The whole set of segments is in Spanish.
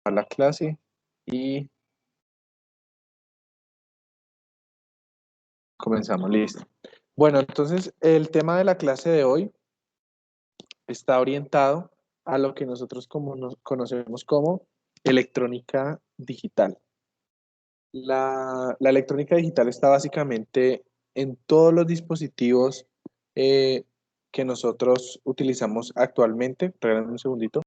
a la clase y comenzamos, listo. Bueno, entonces el tema de la clase de hoy está orientado a lo que nosotros nos conocemos como electrónica digital. La electrónica digital está básicamente en todos los dispositivos eh, que nosotros utilizamos actualmente. Regálame un segundito.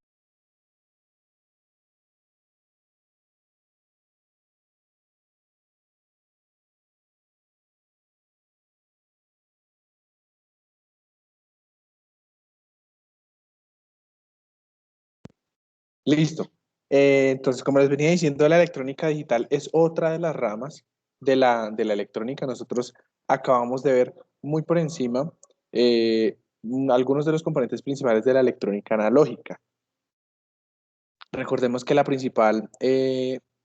Listo. Entonces, como les venía diciendo, la electrónica digital es otra de las ramas de la electrónica. Nosotros acabamos de ver muy por encima algunos de los componentes principales de la electrónica analógica. Recordemos que la principal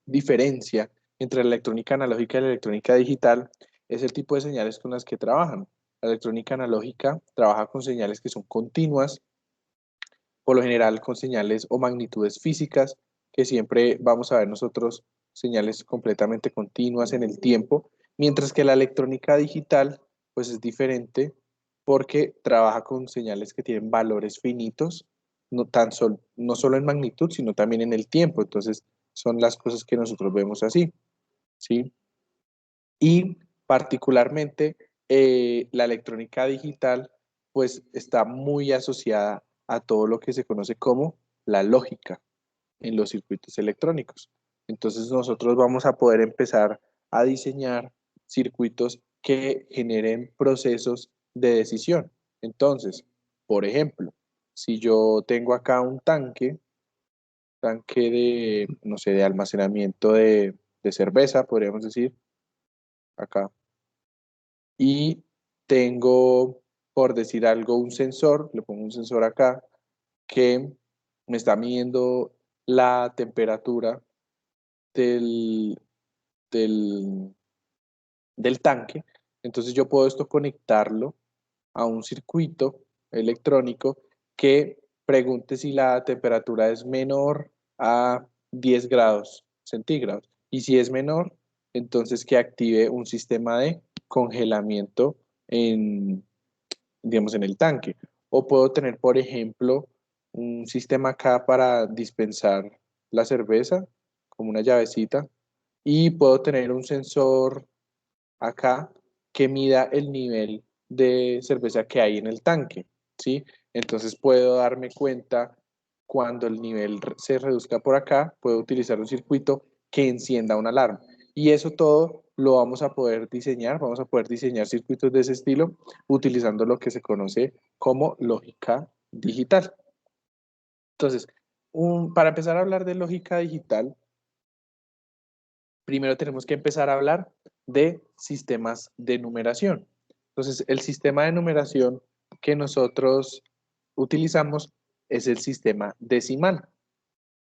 diferencia entre la electrónica analógica y la electrónica digital es el tipo de señales con las que trabajan. La electrónica analógica trabaja con señales que son continuas, por lo general con señales o magnitudes físicas, que siempre vamos a ver nosotros señales completamente continuas en el tiempo, mientras que la electrónica digital pues es diferente porque trabaja con señales que tienen valores finitos, no solo en magnitud, sino también en el tiempo. Entonces son las cosas que nosotros vemos así, ¿sí? Y particularmente la electrónica digital pues está muy asociada a todo lo que se conoce como la lógica en los circuitos electrónicos. Entonces nosotros vamos a poder empezar a diseñar circuitos que generen procesos de decisión. Entonces, por ejemplo, si yo tengo acá un tanque de, no sé, de almacenamiento de cerveza, podríamos decir, acá, y tengo, por decir algo, un sensor, le pongo un sensor acá, que me está midiendo la temperatura del, del, del tanque. Entonces yo puedo esto conectarlo a un circuito electrónico que pregunte si la temperatura es menor a 10 grados centígrados. Y si es menor, entonces que active un sistema de congelamiento en, digamos, en el tanque. O puedo tener, por ejemplo, un sistema acá para dispensar la cerveza, como una llavecita, y puedo tener un sensor acá que mida el nivel de cerveza que hay en el tanque, ¿sí? Entonces puedo darme cuenta cuando el nivel se reduzca por acá, puedo utilizar un circuito que encienda una alarma. Y eso todo lo vamos a poder diseñar, vamos a poder diseñar circuitos de ese estilo utilizando lo que se conoce como lógica digital. Entonces, para empezar a hablar de lógica digital, primero tenemos que empezar a hablar de sistemas de numeración. Entonces, el sistema de numeración que nosotros utilizamos es el sistema decimal.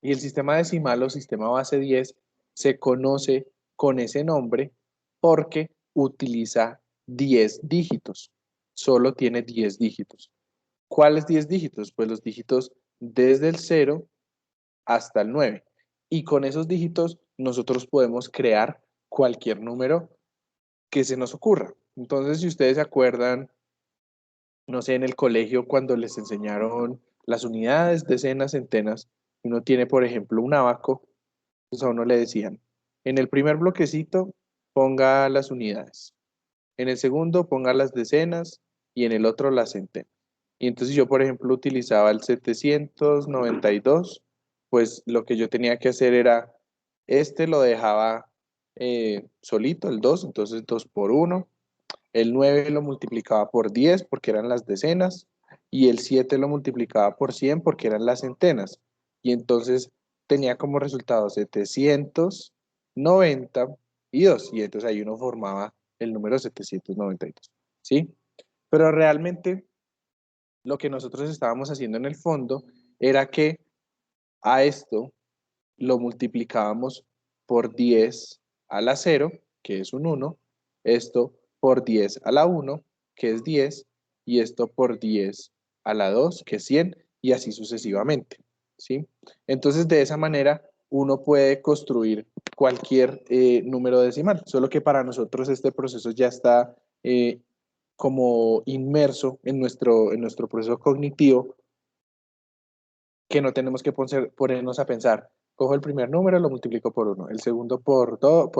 Y el sistema decimal o sistema base 10 se conoce con ese nombre porque utiliza 10 dígitos. Solo tiene 10 dígitos. ¿Cuáles 10 dígitos? Pues los dígitos desde el 0 hasta el 9. Y con esos dígitos nosotros podemos crear cualquier número que se nos ocurra. Entonces, si ustedes se acuerdan, no sé, en el colegio cuando les enseñaron las unidades, decenas, centenas, uno tiene, por ejemplo, un abaco, pues a uno le decían, en el primer bloquecito ponga las unidades, en el segundo ponga las decenas y en el otro las centenas. Y entonces yo, por ejemplo, utilizaba el 792, pues lo que yo tenía que hacer era, este lo dejaba solito, el 2, entonces 2 por 1, el 9 lo multiplicaba por 10 porque eran las decenas, y el 7 lo multiplicaba por 100 porque eran las centenas. Y entonces tenía como resultado 792. Y entonces ahí uno formaba el número 792, ¿sí? Pero realmente lo que nosotros estábamos haciendo en el fondo era que a esto lo multiplicábamos por 10 a la 0, que es un 1, esto por 10 a la 1, que es 10, y esto por 10 a la 2, que es 100, y así sucesivamente, ¿sí? Entonces, de esa manera, uno puede construir cualquier número decimal, solo que para nosotros este proceso ya está como inmerso en nuestro proceso cognitivo, que no tenemos que ponernos a pensar. Cojo el primer número, lo multiplico por 1, el segundo por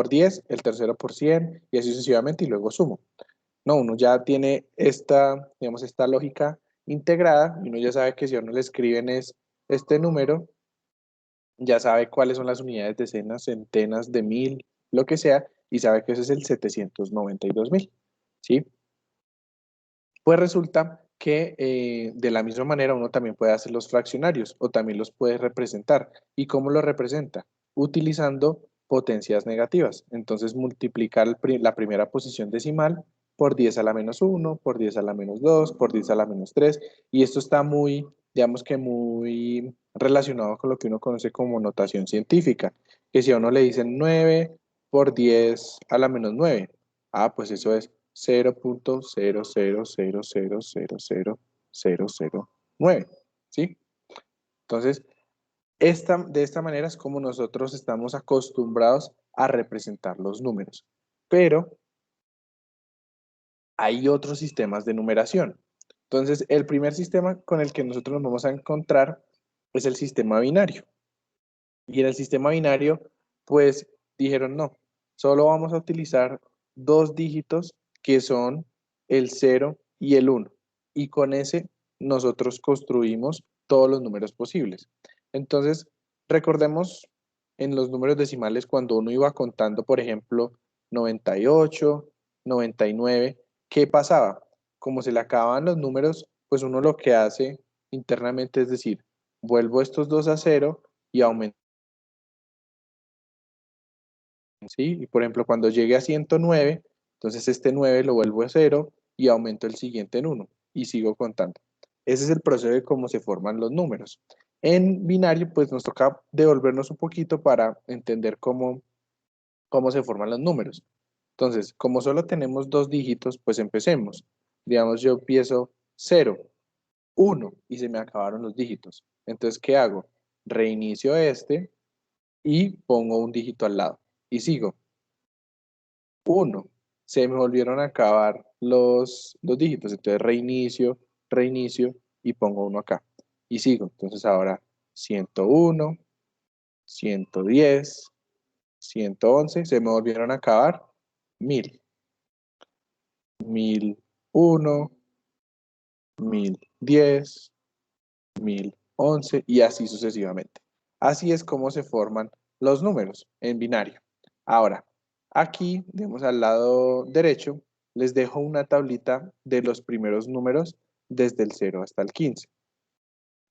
10, el tercero por 100 y así sucesivamente y luego sumo. No, uno ya tiene esta, digamos, esta lógica integrada y uno ya sabe que si a uno le escriben es este número, ya sabe cuáles son las unidades, decenas, centenas de mil, lo que sea, y sabe que ese es el 792.000, ¿sí? Pues resulta que de la misma manera uno también puede hacer los fraccionarios o también los puede representar. ¿Y cómo los representa? Utilizando potencias negativas. Entonces multiplicar la primera posición decimal por 10 a la menos 1, por 10 a la menos 2, por 10 a la menos 3. Y esto está muy, digamos que muy relacionado con lo que uno conoce como notación científica. Que si a uno le dicen 9 por 10 a la menos 9, pues eso es 0.000000009, ¿sí? Entonces, de esta manera es como nosotros estamos acostumbrados a representar los números. Pero hay otros sistemas de numeración. Entonces, el primer sistema con el que nosotros nos vamos a encontrar es el sistema binario. Y en el sistema binario, pues dijeron no, solo vamos a utilizar dos dígitos que son el 0 y el 1. Y con ese nosotros construimos todos los números posibles. Entonces, recordemos en los números decimales cuando uno iba contando, por ejemplo, 98, 99, ¿qué pasaba? Como se le acababan los números, pues uno lo que hace internamente es decir, vuelvo estos dos a 0 y aumento. ¿Sí? Y por ejemplo, cuando llegue a 109, entonces este 9 lo vuelvo a 0 y aumento el siguiente en 1 y sigo contando. Ese es el proceso de cómo se forman los números. En binario, pues nos toca devolvernos un poquito para entender cómo se forman los números. Entonces, como solo tenemos dos dígitos, pues empecemos. Digamos, yo empiezo 0, 1 y se me acabaron los dígitos. Entonces, ¿qué hago? Reinicio este y pongo un dígito al lado y sigo. 1. Se me volvieron a acabar los dígitos. Entonces reinicio y pongo uno acá. Y sigo. Entonces ahora 101, 110, 111. Se me volvieron a acabar 1000. 1001, 1010, 1011 y así sucesivamente. Así es como se forman los números en binario. Ahora, aquí, vemos al lado derecho, les dejo una tablita de los primeros números desde el 0 hasta el 15,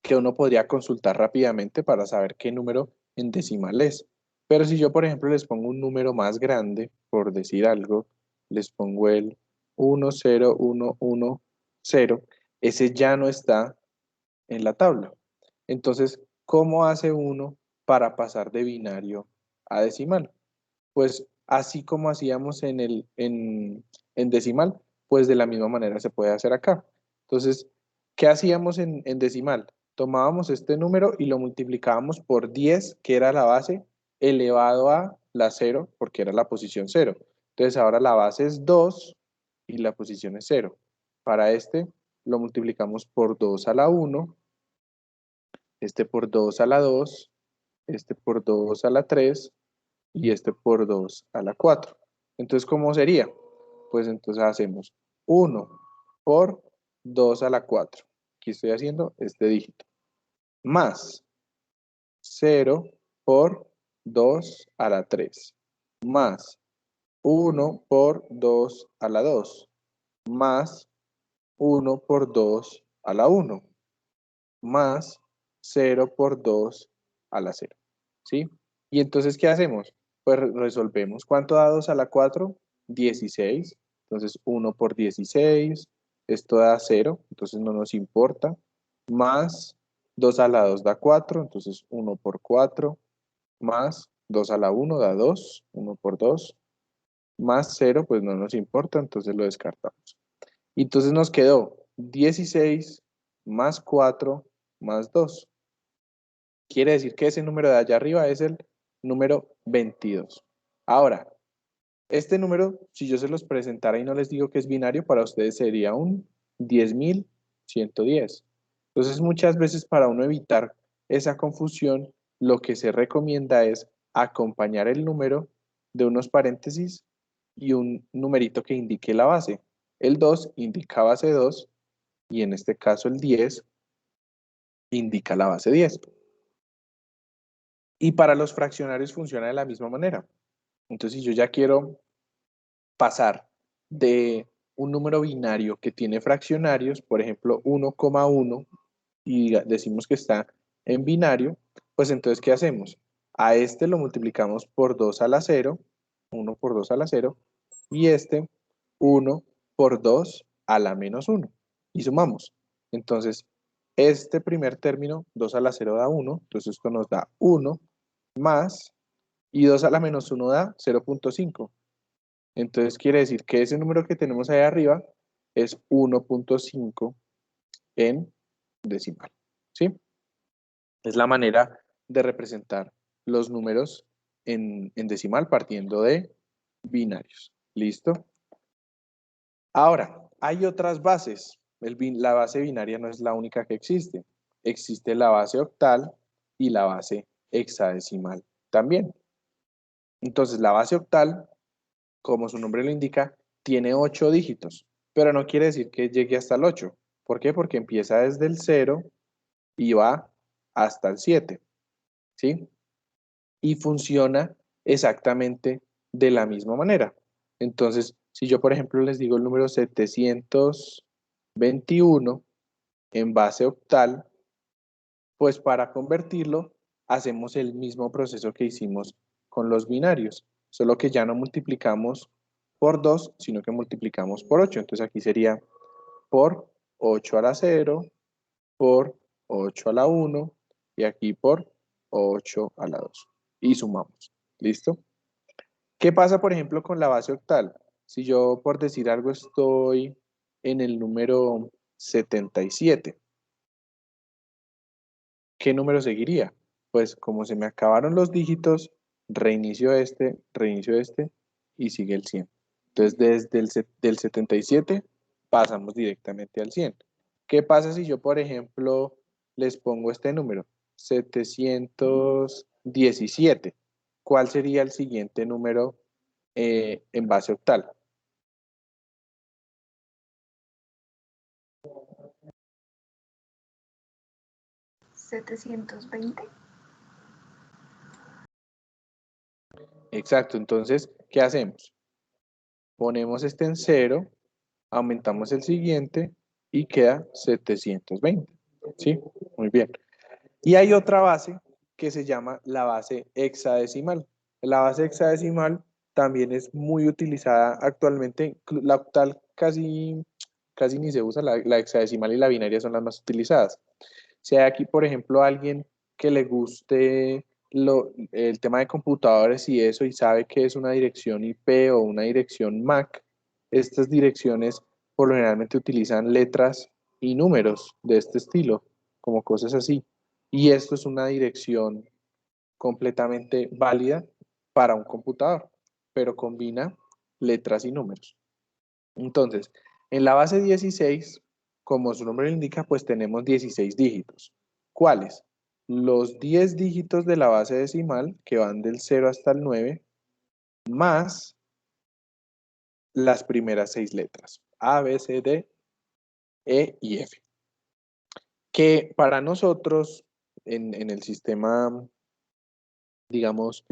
que uno podría consultar rápidamente para saber qué número en decimal es. Pero si yo, por ejemplo, les pongo un número más grande, por decir algo, les pongo el 10110, ese ya no está en la tabla. Entonces, ¿cómo hace uno para pasar de binario a decimal? Pues así como hacíamos en decimal, pues de la misma manera se puede hacer acá. Entonces, ¿qué hacíamos en decimal? Tomábamos este número y lo multiplicábamos por 10, que era la base, elevado a la 0, porque era la posición 0. Entonces ahora la base es 2 y la posición es 0. Para este lo multiplicamos por 2 a la 1, este por 2 a la 2, este por 2 a la 3 y este por 2 a la 4. Entonces, ¿cómo sería? Pues entonces hacemos 1 por 2 a la 4. Aquí estoy haciendo este dígito. Más 0 por 2 a la 3. Más 1 por 2 a la 2. Más 1 por 2 a la 1. Más 0 por 2 a la 0. ¿Sí? Y entonces, ¿qué hacemos? Pues resolvemos. ¿Cuánto da 2 a la 4? 16. Entonces, 1 por 16. Esto da 0, entonces no nos importa. Más 2 a la 2 da 4, entonces 1 por 4. Más 2 a la 1 da 2, 1 por 2. Más 0, pues no nos importa, entonces lo descartamos. Y entonces nos quedó 16 más 4 más 2. Quiere decir que ese número de allá arriba es el número 22. Ahora, este número, si yo se los presentara y no les digo que es binario, para ustedes sería un 10.110. Entonces, muchas veces para uno evitar esa confusión, lo que se recomienda es acompañar el número de unos paréntesis y un numerito que indique la base. El 2 indica base 2 y en este caso el 10 indica la base 10. Y para los fraccionarios funciona de la misma manera. Entonces, si yo ya quiero pasar de un número binario que tiene fraccionarios, por ejemplo 1,1, y decimos que está en binario, pues entonces, ¿qué hacemos? A este lo multiplicamos por 2 a la 0, 1 por 2 a la 0, y este 1 por 2 a la menos 1, y sumamos. Entonces, este primer término, 2 a la 0 da 1, entonces esto nos da 1 más, y 2 a la menos 1 da 0.5. Entonces quiere decir que ese número que tenemos ahí arriba es 1.5 en decimal, ¿sí? Es la manera de representar los números en decimal partiendo de binarios. ¿Listo? Ahora, hay otras bases. La base binaria no es la única que existe. Existe la base octal y la base hexadecimal también. Entonces, la base octal, como su nombre lo indica, tiene 8 dígitos, pero no quiere decir que llegue hasta el 8. ¿Por qué? Porque empieza desde el 0 y va hasta el 7, ¿sí? Y funciona exactamente de la misma manera. Entonces, si yo, por ejemplo, les digo el número 721 en base octal, pues para convertirlo hacemos el mismo proceso que hicimos con los binarios, solo que ya no multiplicamos por 2, sino que multiplicamos por 8. Entonces aquí sería por 8 a la 0, por 8 a la 1 y aquí por 8 a la 2. Y sumamos. ¿Listo? ¿Qué pasa, por ejemplo, con la base octal? Si yo, por decir algo, estoy en el número 77, ¿qué número seguiría? Pues como se me acabaron los dígitos, reinicio este y sigue el 100. Entonces, desde del 77 pasamos directamente al 100. ¿Qué pasa si yo, por ejemplo, les pongo este número? 717. ¿Cuál sería el siguiente número en base octal? 720. Exacto, entonces, ¿qué hacemos? Ponemos este en 0, aumentamos el siguiente y queda 720. ¿Sí? Muy bien. Y hay otra base que se llama la base hexadecimal. La base hexadecimal también es muy utilizada actualmente. La octal casi ni se usa, la hexadecimal y la binaria son las más utilizadas. Si hay aquí, por ejemplo, alguien que le guste el tema de computadores y eso y sabe que es una dirección IP o una dirección MAC, estas direcciones por lo generalmente utilizan letras y números de este estilo, como cosas así. Y esto es una dirección completamente válida para un computador, pero combina letras y números. Entonces, en la base 16, como su nombre lo indica, pues tenemos 16 dígitos. ¿Cuáles? Los 10 dígitos de la base decimal, que van del 0 hasta el 9, más las primeras 6 letras, A, B, C, D, E y F. Que para nosotros, en el sistema, digamos,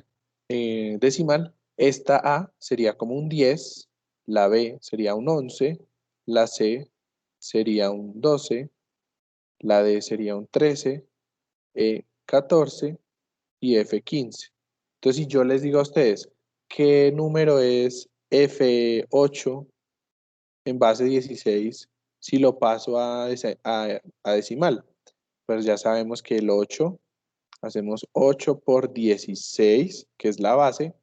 decimal, esta A sería como un 10, la B sería un 11, la C sería un 12, la D sería un 13, E 14 y F 15. Entonces, si yo les digo a ustedes qué número es F8 en base 16, si lo paso a decimal, pues ya sabemos que el 8, hacemos 8 por 16, que es la base,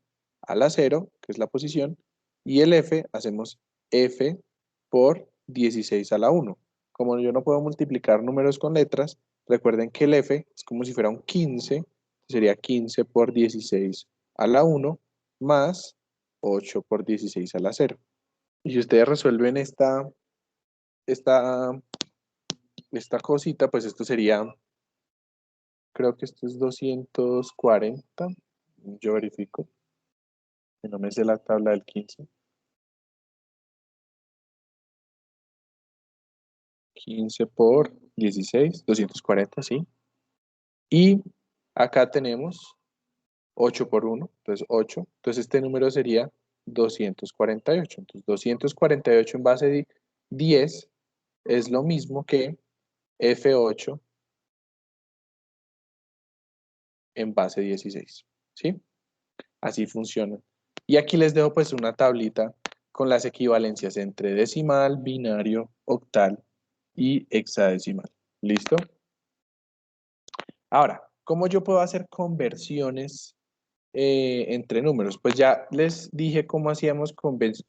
a la 0, que es la posición, y el F, hacemos F por 16 a la 1. Como yo no puedo multiplicar números con letras, Recuerden que el f es como si fuera un 15, sería 15 por 16 a la 1 más 8 por 16 a la 0. Y si ustedes resuelven esta, esta cosita, pues esto sería, creo que esto es 240. Yo verifico, que no me sé la tabla del 15. 15 por 16, 240, sí. Y acá tenemos 8 por 1, entonces 8. Entonces este número sería 248. Entonces 248 en base de 10 es lo mismo que F8 en base 16, ¿sí? Así funciona. Y aquí les dejo pues una tablita con las equivalencias entre decimal, binario, octal y hexadecimal. ¿Listo? Ahora, ¿cómo yo puedo hacer conversiones entre números? Pues ya les dije cómo hacíamos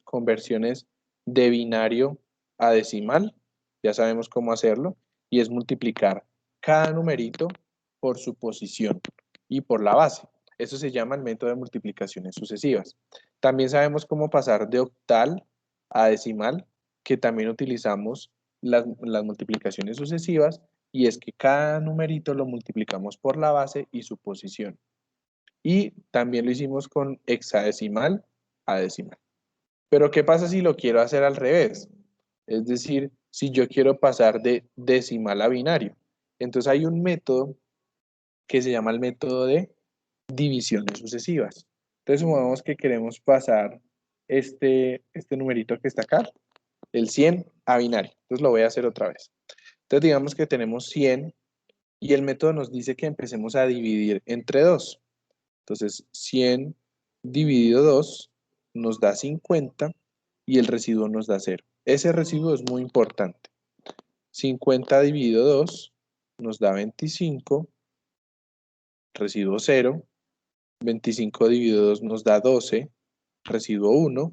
conversiones de binario a decimal. Ya sabemos cómo hacerlo. Y es multiplicar cada numerito por su posición y por la base. Eso se llama el método de multiplicaciones sucesivas. También sabemos cómo pasar de octal a decimal, que también utilizamos las multiplicaciones sucesivas, y es que cada numerito lo multiplicamos por la base y su posición. Y también lo hicimos con hexadecimal a decimal. Pero ¿qué pasa si lo quiero hacer al revés? Es decir, si yo quiero pasar de decimal a binario. Entonces hay un método que se llama el método de divisiones sucesivas. Entonces supongamos que queremos pasar este numerito que está acá, el 100 a binario. Entonces lo voy a hacer otra vez. Entonces digamos que tenemos 100 y el método nos dice que empecemos a dividir entre 2. Entonces 100 dividido 2 nos da 50 y el residuo nos da 0. Ese residuo es muy importante. 50 dividido 2 nos da 25, residuo 0. 25 dividido 2 nos da 12, residuo 1.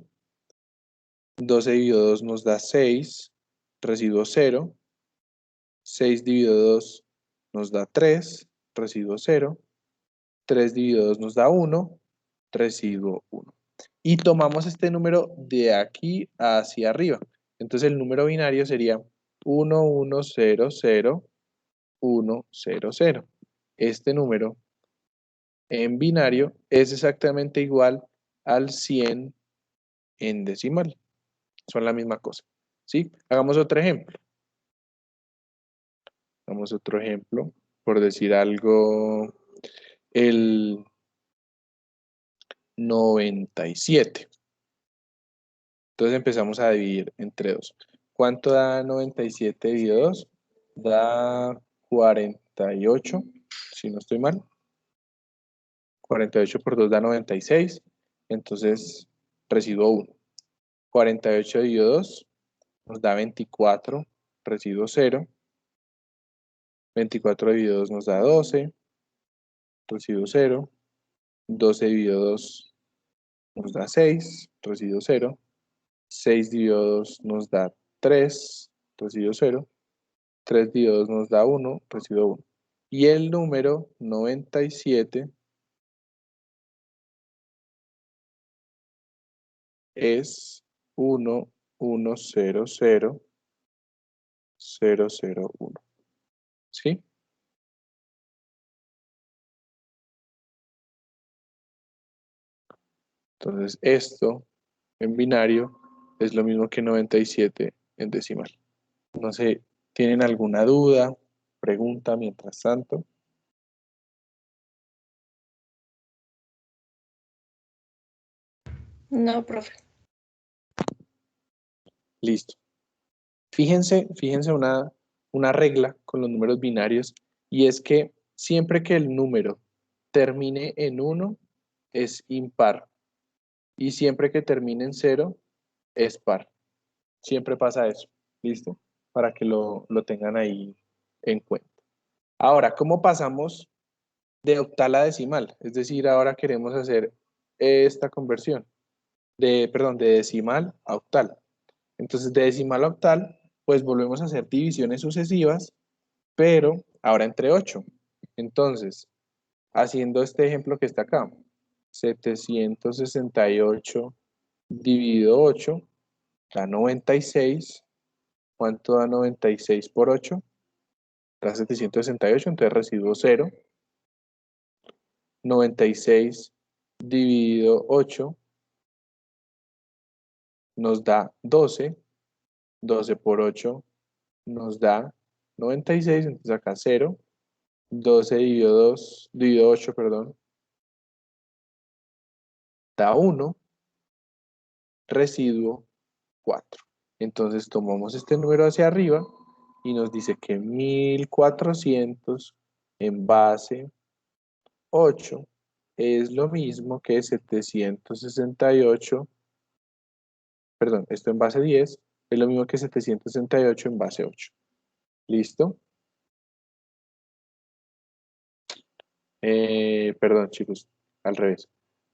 12 dividido 2 nos da 6, residuo 0. 6 dividido 2 nos da 3, residuo 0. 3 dividido 2 nos da 1, residuo 1. Y tomamos este número de aquí hacia arriba. Entonces el número binario sería 1, 1, 0, 0, 1, 0, 0. Este número en binario es exactamente igual al 100 en decimal. Son la misma cosa. ¿Sí? Hagamos otro ejemplo. Hagamos otro ejemplo. Por decir algo, el 97. Entonces empezamos a dividir entre 2. ¿Cuánto da 97 dividido 2? Da 48, si no estoy mal. 48 por 2 da 96. Entonces, residuo 1. 48 dividido 2 nos da 24, residuo 0. 24 dividido 2 nos da 12, residuo 0. 12 dividido 2 nos da 6, residuo 0. 6 dividido 2 nos da 3, residuo 0. 3 dividido 2 nos da 1, residuo 1. Y el número 97 es 1, 1, 0, 0, 0, 0, 1. ¿Sí? Entonces esto en binario es lo mismo que 97 en decimal. No sé, ¿tienen alguna duda? Pregunta mientras tanto. No, profe. Listo. Fíjense una regla con los números binarios, y es que siempre que el número termine en 1 es impar, y siempre que termine en 0 es par. Siempre pasa eso. ¿Listo? Para que lo tengan ahí en cuenta. Ahora, ¿cómo pasamos de octal a decimal? Es decir, ahora queremos hacer esta conversión perdón, de decimal a octal. Entonces, de decimal a octal, pues volvemos a hacer divisiones sucesivas, pero ahora entre 8. Entonces, haciendo este ejemplo que está acá, 768 dividido 8 da 96. ¿Cuánto da 96 por 8? Da 768, entonces residuo 0. 96 dividido 8 nos da 12. 12 por 8 nos da 96, entonces acá 0. 12 dividido 8, perdón, da 1. Residuo 4. Entonces tomamos este número hacia arriba y nos dice que 1400 en base 8 es lo mismo que 768, perdón, esto en base 10 es lo mismo que 768 en base 8. ¿Listo? Perdón, chicos, al revés.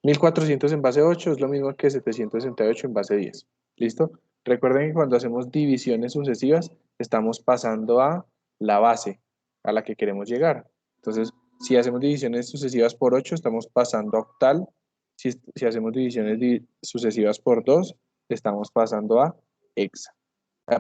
1400 en base 8 es lo mismo que 768 en base 10. ¿Listo? Recuerden que cuando hacemos divisiones sucesivas, estamos pasando a la base a la que queremos llegar. Entonces, si hacemos divisiones sucesivas por 8, estamos pasando a octal. Si hacemos divisiones sucesivas por 2, estamos pasando a hexa.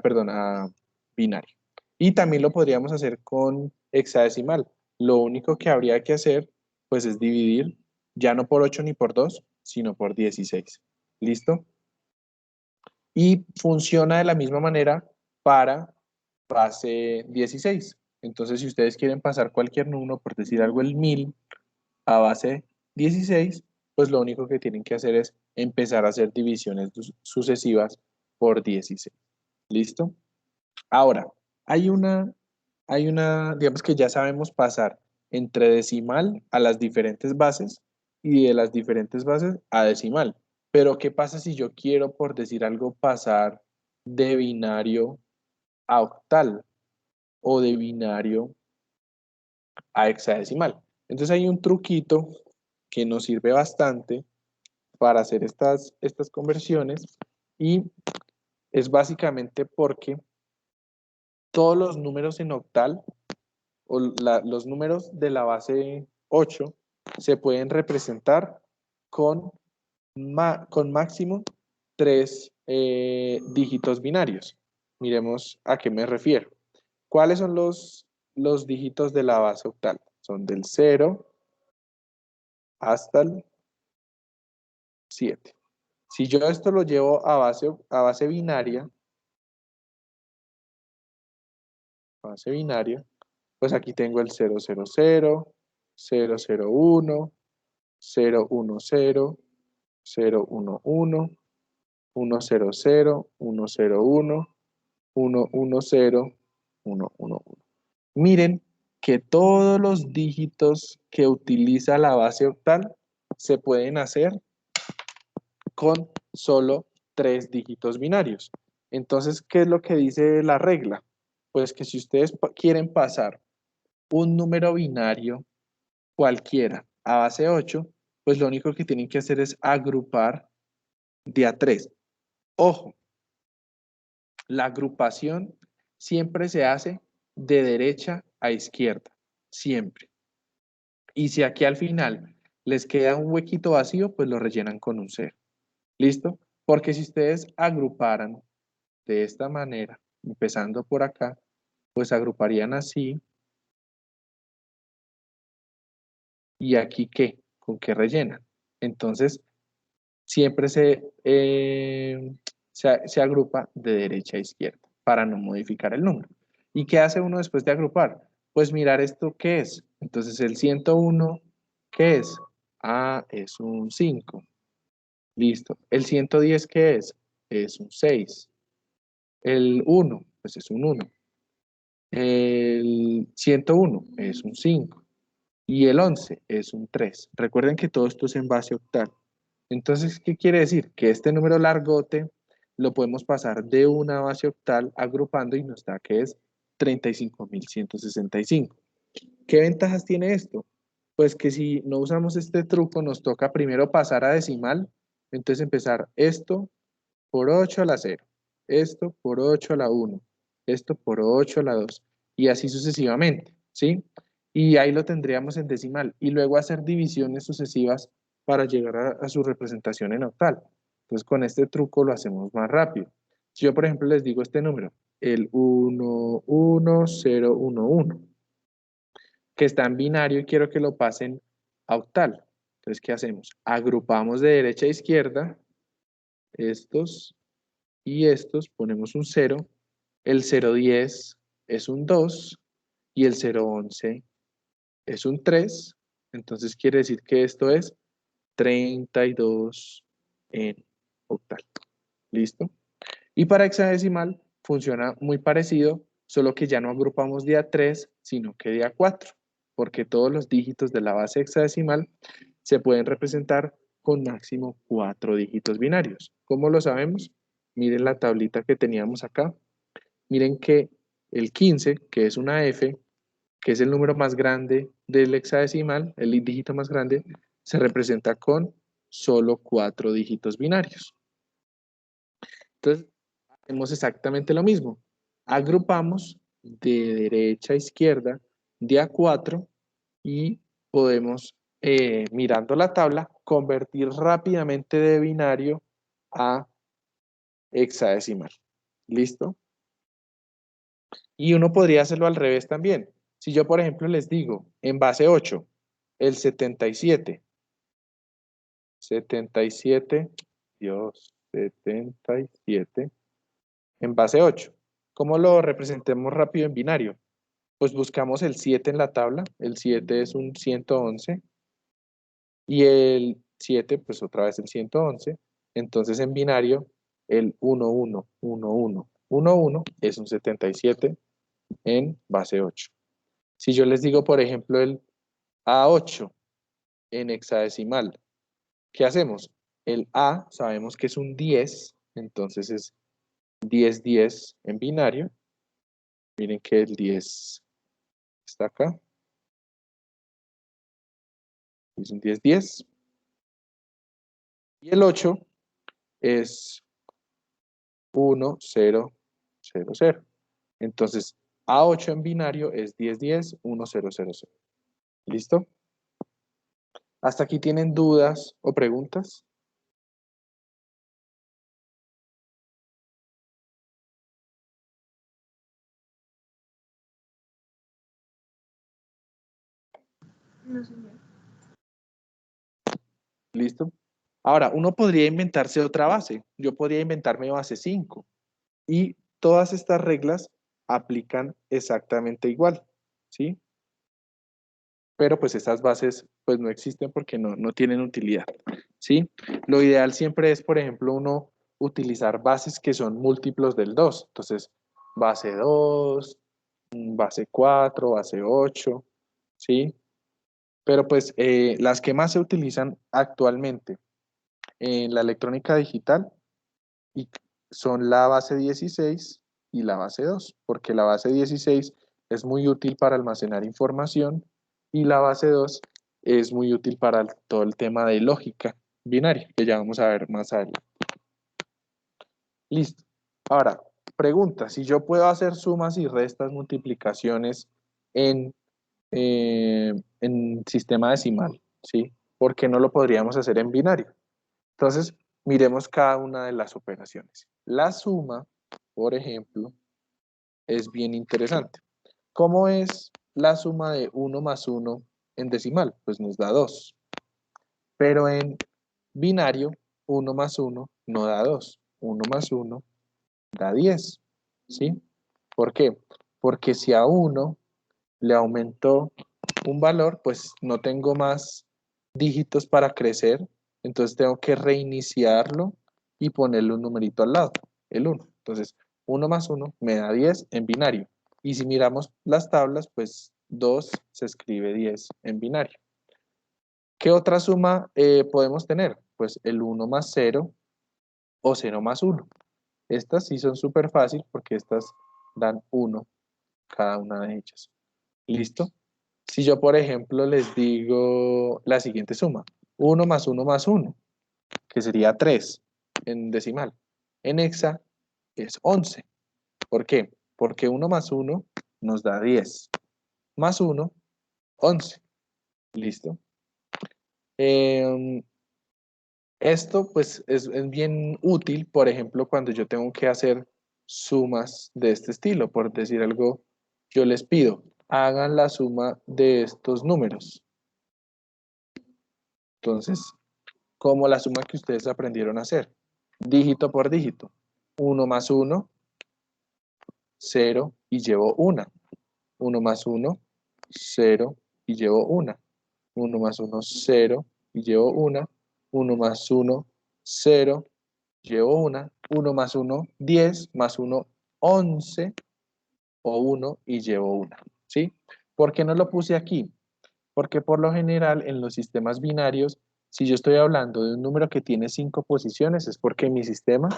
Perdón, a binario. Y también lo podríamos hacer con hexadecimal. Lo único que habría que hacer, pues, es dividir ya no por 8 ni por 2, sino por 16. ¿Listo? Y funciona de la misma manera para base 16. Entonces, si ustedes quieren pasar cualquier número, por decir algo, el 1000 a base 16, pues lo único que tienen que hacer es empezar a hacer divisiones sucesivas por 16. ¿Listo? Ahora, digamos que ya sabemos pasar entre decimal a las diferentes bases y de las diferentes bases a decimal. Pero, ¿qué pasa si yo quiero, por decir algo, pasar de binario a octal o de binario a hexadecimal? Entonces hay un truquito que nos sirve bastante para hacer estas conversiones y es básicamente porque todos los números en octal o los números de la base 8 se pueden representar con, con máximo 3 dígitos binarios. Miremos a qué me refiero. ¿Cuáles son los dígitos de la base octal? Son del 0 hasta el 7. Si yo esto lo llevo a base binaria, pues aquí tengo el 000, 001, 010, 011, 100, 101, 110, 111. Miren que todos los dígitos que utiliza la base octal se pueden hacer con solo 3 dígitos binarios. Entonces, ¿qué es lo que dice la regla? Pues que si ustedes quieren pasar un número binario cualquiera a base 8, pues lo único que tienen que hacer es agrupar de a 3. Ojo, la agrupación siempre se hace de derecha a izquierda, siempre. Y si aquí al final les queda un huequito vacío, pues lo rellenan con un 0. ¿Listo? Porque si ustedes agruparan de esta manera, empezando por acá, pues agruparían así. ¿Y aquí qué? ¿Con qué rellenan? Entonces, siempre se agrupa de derecha a izquierda para no modificar el número. ¿Y qué hace uno después de agrupar? Pues mirar esto qué es. Entonces, el 101, ¿qué es? Ah, es un 5. Listo. ¿El 110 qué es? Es un 6. El 1, pues es un 1. El 101 es un 5. Y el 11 es un 3. Recuerden que todo esto es en base octal. Entonces, ¿qué quiere decir? Que este número largote lo podemos pasar de una base octal agrupando y nos da que es 35.165. ¿Qué ventajas tiene esto? Pues que si no usamos este truco, nos toca primero pasar a decimal, entonces empezar esto por 8 a la 0, esto por 8 a la 1, esto por 8 a la 2, y así sucesivamente. ¿sí? Y ahí lo tendríamos en decimal. Y luego hacer divisiones sucesivas para llegar a su representación en octal. Entonces, con este truco lo hacemos más rápido. Si yo, por ejemplo, les digo este número, el 11011, que está en binario y quiero que lo pasen a octal. Entonces, ¿qué hacemos? Agrupamos de derecha a izquierda estos y estos, ponemos un 0, el 010 es un 2 y el 011 es un 3, entonces quiere decir que esto es 32 en octal. ¿Listo? Y para hexadecimal funciona muy parecido, solo que ya no agrupamos de a 3, sino que de a 4, porque todos los dígitos de la base hexadecimal se pueden representar con máximo 4 dígitos binarios. ¿Cómo lo sabemos? Miren la tablita que teníamos acá. Miren que el 15, que es una F, que es el número más grande del hexadecimal, el dígito más grande, se representa con solo 4 dígitos binarios. Entonces, hacemos exactamente lo mismo. Agrupamos de derecha a izquierda de a 4 y podemos, mirando la tabla, convertir rápidamente de binario a hexadecimal. ¿Listo? Y uno podría hacerlo al revés también. Si yo, por ejemplo, les digo en base 8, el 77, Dios, 77, en base 8. ¿Cómo lo representemos rápido en binario? Pues buscamos el 7 en la tabla, el 7 es un 111, y el 7, pues otra vez el 111, entonces en binario, el 11, 11, 11 es un 77 en base 8. Si yo les digo, por ejemplo, el A8 en hexadecimal, ¿qué hacemos? El A sabemos que es un 10, entonces es 10, 10 en binario. Miren que el 10 está acá. Es un 10, 10. Y el 8 es 1, 0, 0, 0. Entonces, A8 en binario es 10, 10, 1, 0, 0, 0. ¿Listo? ¿Hasta aquí tienen dudas o preguntas? No, señor. ¿Listo? Ahora, uno podría inventarse otra base. Yo podría inventarme base 5. Y todas estas reglas aplican exactamente igual. ¿Sí? Pero pues estas bases pues no existen porque no tienen utilidad, ¿sí? Lo ideal siempre es, por ejemplo, uno utilizar bases que son múltiplos del 2. Entonces, base 2, base 4, base 8, ¿sí? Pero pues las que más se utilizan actualmente en la electrónica digital y son la base 16 y la base 2, porque la base 16 es muy útil para almacenar información y la base 2 es muy útil para todo el tema de lógica binaria, que ya vamos a ver más adelante. Listo. Ahora, pregunta, si yo puedo hacer sumas y restas, multiplicaciones en, en sistema decimal, ¿sí? ¿Por qué no lo podríamos hacer en binario? Entonces, miremos cada una de las operaciones. La suma, por ejemplo, es bien interesante. ¿Cómo es la suma de 1 más 1 en decimal? Pues nos da 2. Pero en binario, 1 más 1 no da 2. 1 más 1 da 10. ¿Sí? ¿Por qué? Porque si a 1 le aumentó un valor, pues no tengo más dígitos para crecer, entonces tengo que reiniciarlo y ponerle un numerito al lado, el 1. Entonces, 1 más 1 me da 10 en binario. Y si miramos las tablas, pues 2 se escribe 10 en binario. ¿Qué otra suma podemos tener? Pues el 1 más 0 o 0 más 1. Estas sí son súper fáciles porque estas dan 1 cada una de ellas. ¿Listo? Si yo, por ejemplo, les digo la siguiente suma, 1 más 1 más 1, que sería 3 en decimal. En hexa es 11. ¿Por qué? Porque 1 más 1 nos da 10. más 1, 11. Listo. Esto pues es bien útil, por ejemplo, cuando yo tengo que hacer sumas de este estilo. Por decir algo, yo les pido, hagan la suma de estos números. Entonces, como la suma que ustedes aprendieron a hacer, dígito por dígito. 1 más 1, 0 y llevo 1. 1 más 1, 0 y llevo 1. 1 más 1, 0 y llevo 1. 1 más 1, 0, llevo 1. 1 más 1, 10, más 1, 11 o 1 y llevo 1. ¿Sí? ¿Por qué no lo puse aquí? Porque por lo general en los sistemas binarios, si yo estoy hablando de un número que tiene 5 posiciones, es porque mi sistema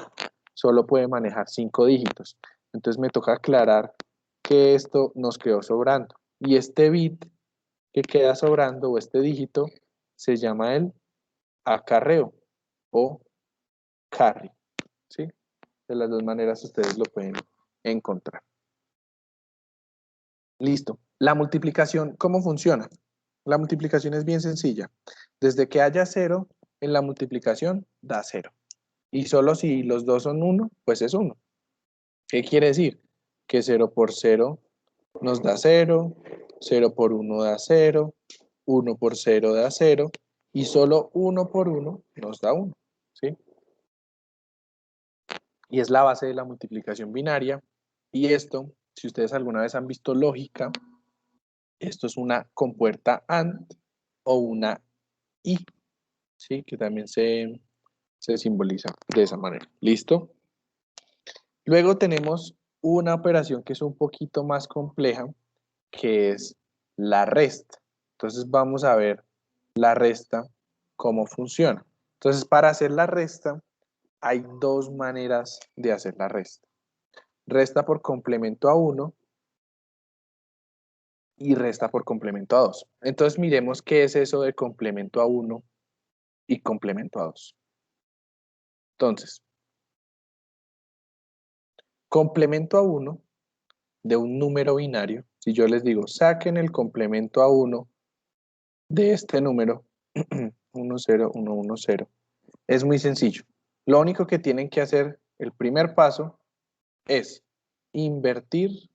solo puede manejar 5 dígitos. Entonces me toca aclarar que esto nos quedó sobrando. Y este bit que queda sobrando, o este dígito, se llama el acarreo o carry. ¿Sí? De las dos maneras ustedes lo pueden encontrar. Listo. La multiplicación, ¿cómo funciona? La multiplicación es bien sencilla. Desde que haya 0, en la multiplicación da 0. Y solo si los dos son 1, pues es 1. ¿Qué quiere decir? Que 0 por 0 nos da 0, 0 por 1 da 0, 1 por 0 da 0, y solo 1 por 1 nos da 1. ¿Sí? Y es la base de la multiplicación binaria. Y esto, si ustedes alguna vez han visto lógica, esto es una compuerta AND o una I, ¿sí? Que también se simboliza de esa manera. ¿Listo? Luego tenemos una operación que es un poquito más compleja, que es la resta. Entonces vamos a ver la resta, cómo funciona. Entonces para hacer la resta, hay dos maneras de hacer la resta. Resta por complemento a 1 y resta por complemento a 2. Entonces miremos qué es eso de complemento a 1 y complemento a 2. Entonces, complemento a 1 de un número binario, si yo les digo, saquen el complemento a 1 de este número, 1, 0, 1, 1, 0, es muy sencillo. Lo único que tienen que hacer, el primer paso, es invertir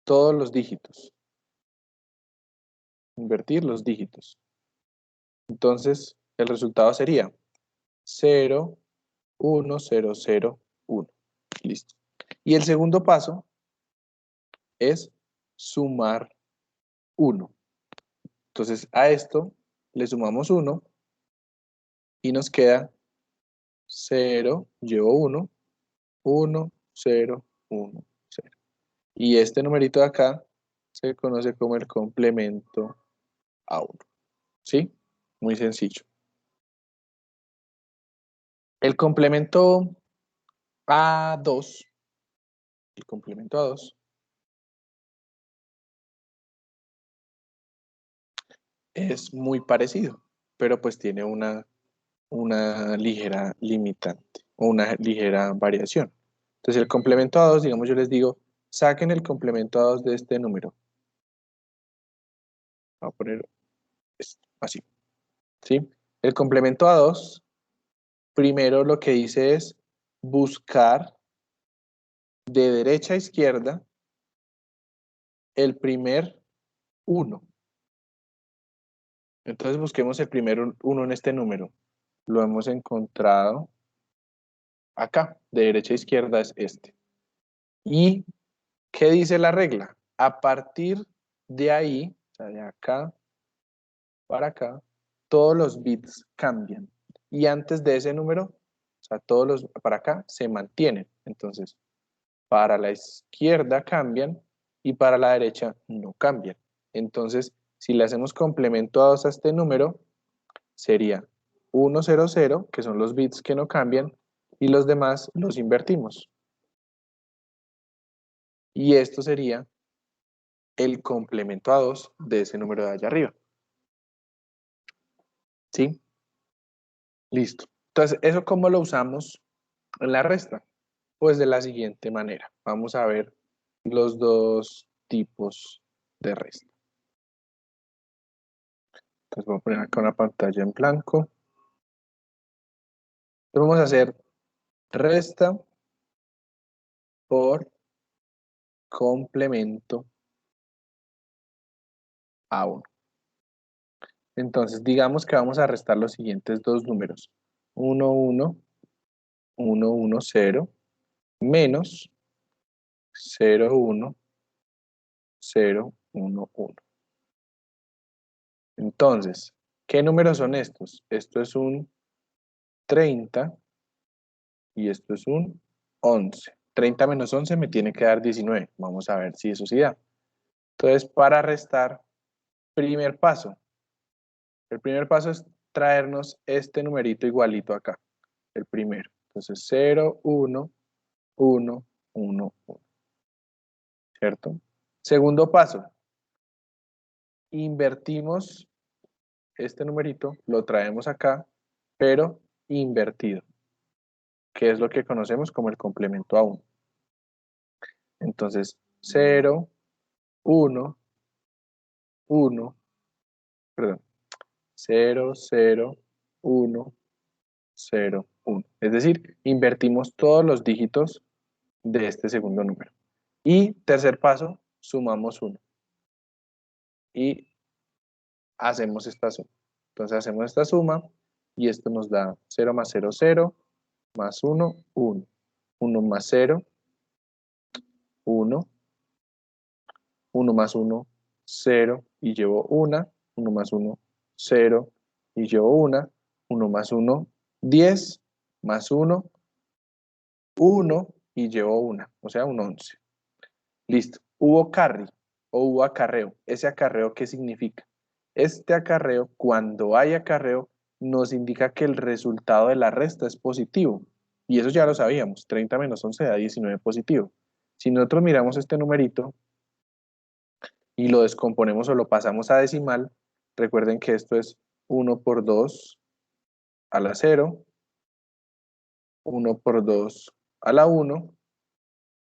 todos los dígitos. Invertir los dígitos. Entonces, el resultado sería 0, 1, 0, 0, 1. Listo. Y el segundo paso es sumar 1. Entonces, a esto le sumamos 1 y nos queda 0, llevo 1, 1, 0, 1, 0. Y este numerito de acá se conoce como el complemento a 1. ¿Sí? Muy sencillo. El complemento a 2, el complemento a 2 es muy parecido, pero pues tiene una ligera limitante o una ligera variación. Entonces el complemento a 2, digamos, yo les digo, saquen el complemento a 2 de este número. Voy a poner esto, así. ¿Sí? El complemento a 2, primero lo que dice es buscar de derecha a izquierda el primer 1. Entonces busquemos el primer 1 en este número. Lo hemos encontrado acá, de derecha a izquierda es este. ¿Y qué dice la regla? A partir de ahí, o sea, de acá para acá, todos los bits cambian. Y antes de ese número, o sea, todos los para acá se mantienen. Entonces, para la izquierda cambian y para la derecha no cambian. Entonces, si le hacemos complemento a 2 a este número, sería 1, 0, 0, que son los bits que no cambian, y los demás los invertimos. Y esto sería el complemento a 2 de ese número de allá arriba. ¿Sí? Listo. Entonces, ¿eso cómo lo usamos en la resta? Pues de la siguiente manera. Vamos a ver los dos tipos de resta. Entonces voy a poner acá una pantalla en blanco. Entonces vamos a hacer resta por complemento a 1. Entonces, digamos que vamos a restar los siguientes dos números. 1, 1, 1, 1, 0, menos 0, 1, 0, 1, 1. Entonces, ¿qué números son estos? Esto es un 30 y esto es un 11. 30 menos 11 me tiene que dar 19. Vamos a ver si eso sí da. Entonces, para restar, primer paso. El primer paso es traernos este numerito igualito acá. El primero. Entonces, 0, 1, 1, 1, 1. ¿Cierto? Segundo paso. Invertimos este numerito, lo traemos acá, pero invertido, que es lo que conocemos como el complemento a 1. Entonces, 0, 1, 1, perdón, 0, 0, 1, 0, 1. Es decir, invertimos todos los dígitos de este segundo número. Y tercer paso, sumamos 1. Y hacemos esta suma. Entonces hacemos esta suma y esto nos da 0 más 0, 0, más 1, 1. 1 más 0, 1. 1 más 1, 0 y llevo 1. 1 más 1, 0 y llevo 1. 1 más 1, 10, más 1, 1 y llevo 1, o sea, un 11. Listo. Hubo carry o hubo acarreo. ¿Ese acarreo qué significa? Este acarreo, cuando hay acarreo, nos indica que el resultado de la resta es positivo. Y eso ya lo sabíamos. 30 menos 11 da 19 positivo. Si nosotros miramos este numerito y lo descomponemos o lo pasamos a decimal, recuerden que esto es 1 por 2 a la 0, 1 por 2 a la 1,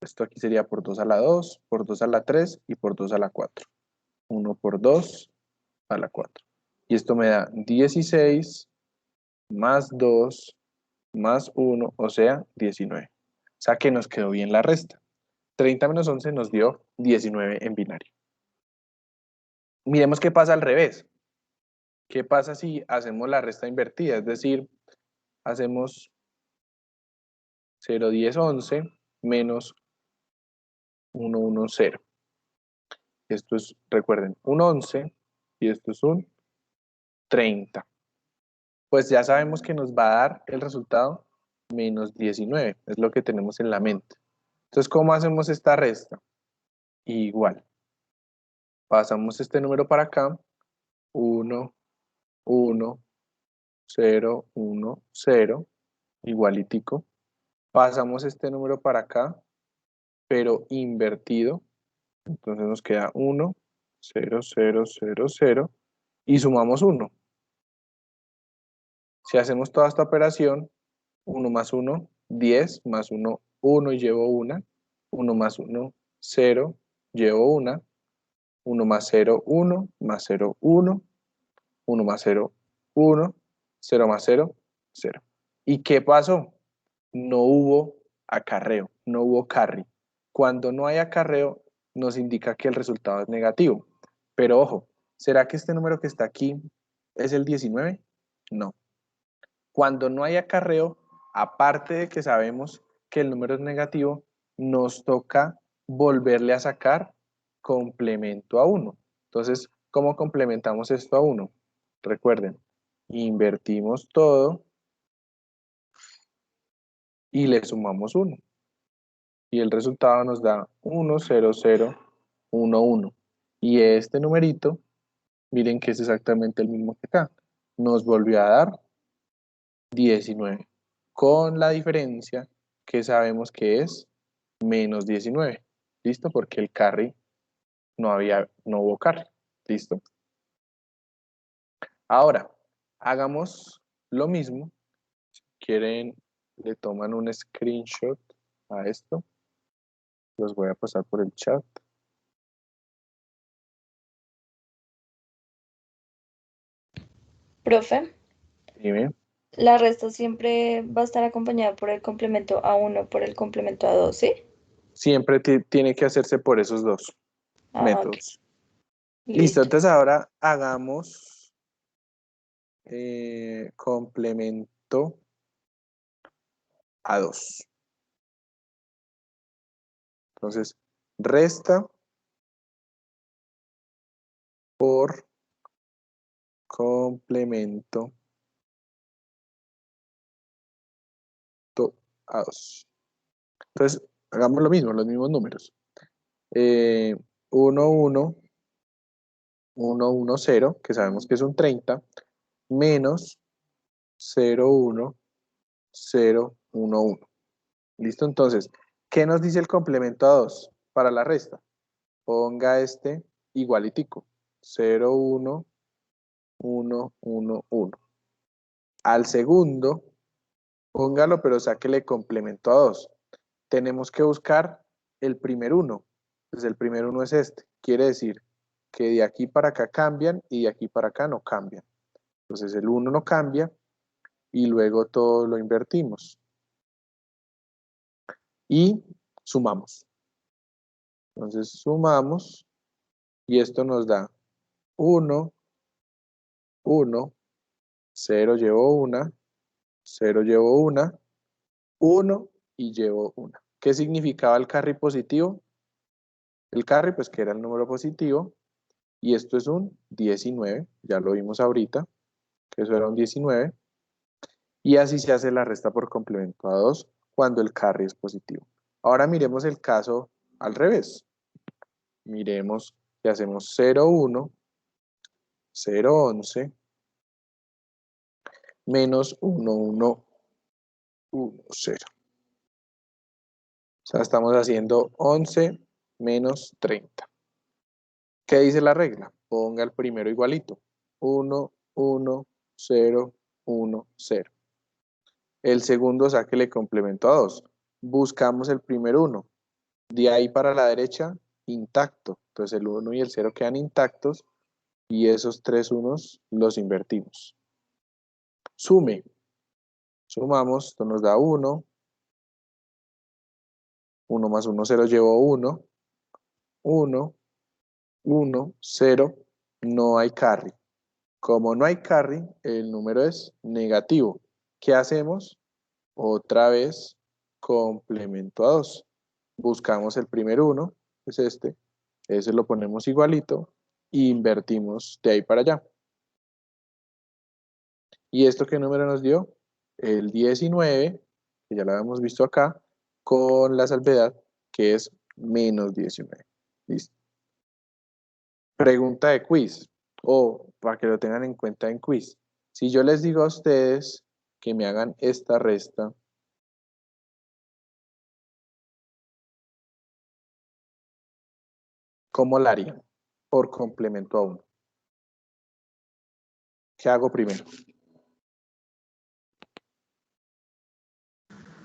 esto aquí sería por 2 a la 2, por 2 a la 3 y por 2 a la 4. 1 por 2 a la 4. Y esto me da 16 más 2 más 1, o sea, 19. O sea que nos quedó bien la resta. 30 menos 11 nos dio 19 en binario. Miremos qué pasa al revés. ¿Qué pasa si hacemos la resta invertida? Es decir, hacemos 0, 10, 11 menos 1, 1, 0. Esto es, recuerden, un 11 y esto es un 30. Pues ya sabemos que nos va a dar el resultado menos 19, es lo que tenemos en la mente. Entonces, ¿cómo hacemos esta resta? Igual, pasamos este número para acá, 1, 1, 0, 1, 0, igualitico. Pasamos este número para acá, pero invertido, entonces nos queda 1, 0, 0, 0, 0, y sumamos 1. Si hacemos toda esta operación, 1 más 1, 10, más 1, 1 y llevo 1, 1 más 1, 0, llevo 1, 1 más 0, 1, más 0, 1, 1 más 0, 1, 0 más 0, 0. ¿Y qué pasó? No hubo acarreo, no hubo carry. Cuando no hay acarreo, nos indica que el resultado es negativo. Pero ojo, ¿será que este número que está aquí es el 19? No. Cuando no hay acarreo, aparte de que sabemos que el número es negativo, nos toca volverle a sacar complemento a 1. Entonces, ¿cómo complementamos esto a 1? Recuerden, invertimos todo y le sumamos 1. Y el resultado nos da 1, 0, 0, 1, 1. Y este numerito, miren que es exactamente el mismo que acá. Nos volvió a dar 19, con la diferencia que sabemos que es menos 19. ¿Listo? Porque el carry no hubo carry. ¿Listo? Ahora, hagamos lo mismo. Si quieren, le toman un screenshot a esto. Los voy a pasar por el chat. Profe, Dime. la resta siempre va a estar acompañada por el complemento A1 por el complemento A2, ¿sí? Siempre tiene que hacerse por esos dos Ah, ok, métodos. Listo, listo. entonces ahora hagamos complemento a 2. Entonces, resta por complemento a 2. Entonces, hagamos lo mismo, los mismos números. 1, 1, 1, 1, 0, que sabemos que es un 30, menos 0, 1, 0, 1, 1. ¿Listo? Entonces, ¿qué nos dice el complemento a 2 para la resta? Ponga este igualitico. 0, 1, 1, 1, 1. Al segundo, póngalo, pero sáquele complemento a 2. Tenemos que buscar el primer 1. Entonces, el primer 1 es este. Quiere decir que de aquí para acá cambian y de aquí para acá no cambian. Entonces, el 1 no cambia y luego todo lo invertimos. Y sumamos. Entonces, sumamos y esto nos da 1, 1, 0 llevo una, 0 llevo una, 1 y llevo una. ¿Qué significaba el carry positivo? El carry, pues que era el número positivo, y esto es un 19, ya lo vimos ahorita, que eso era un 19, y así se hace la resta por complemento a 2 cuando el carry es positivo. Ahora miremos el caso al revés. Miremos que hacemos 0, 1, 0, 11, menos 1, 1, 1, 0. O sea, estamos haciendo 11 menos 30. ¿Qué dice la regla? Ponga el primero igualito. 1, 1, 0, 1, 0. El segundo sáquele complemento a 2. Buscamos el primer 1. De ahí para la derecha, intacto. Entonces el 1 y el 0 quedan intactos y esos tres unos los invertimos. Sume. Sumamos, esto nos da 1. 1 más 1, 0 llevo 1. 1, 1, 0. No hay carry. Como no hay carry, el número es negativo. ¿Qué hacemos? Otra vez, complemento a 2. Buscamos el primer 1, es este. Ese lo ponemos igualito e invertimos de ahí para allá. ¿Y esto qué número nos dio? El 19, que ya lo habíamos visto acá, con la salvedad que es menos 19. ¿Listo? Pregunta de quiz, o para que lo tengan en cuenta en quiz. Si yo les digo a ustedes que me hagan esta resta, ¿cómo la harían? Por complemento a 1. ¿Qué hago primero?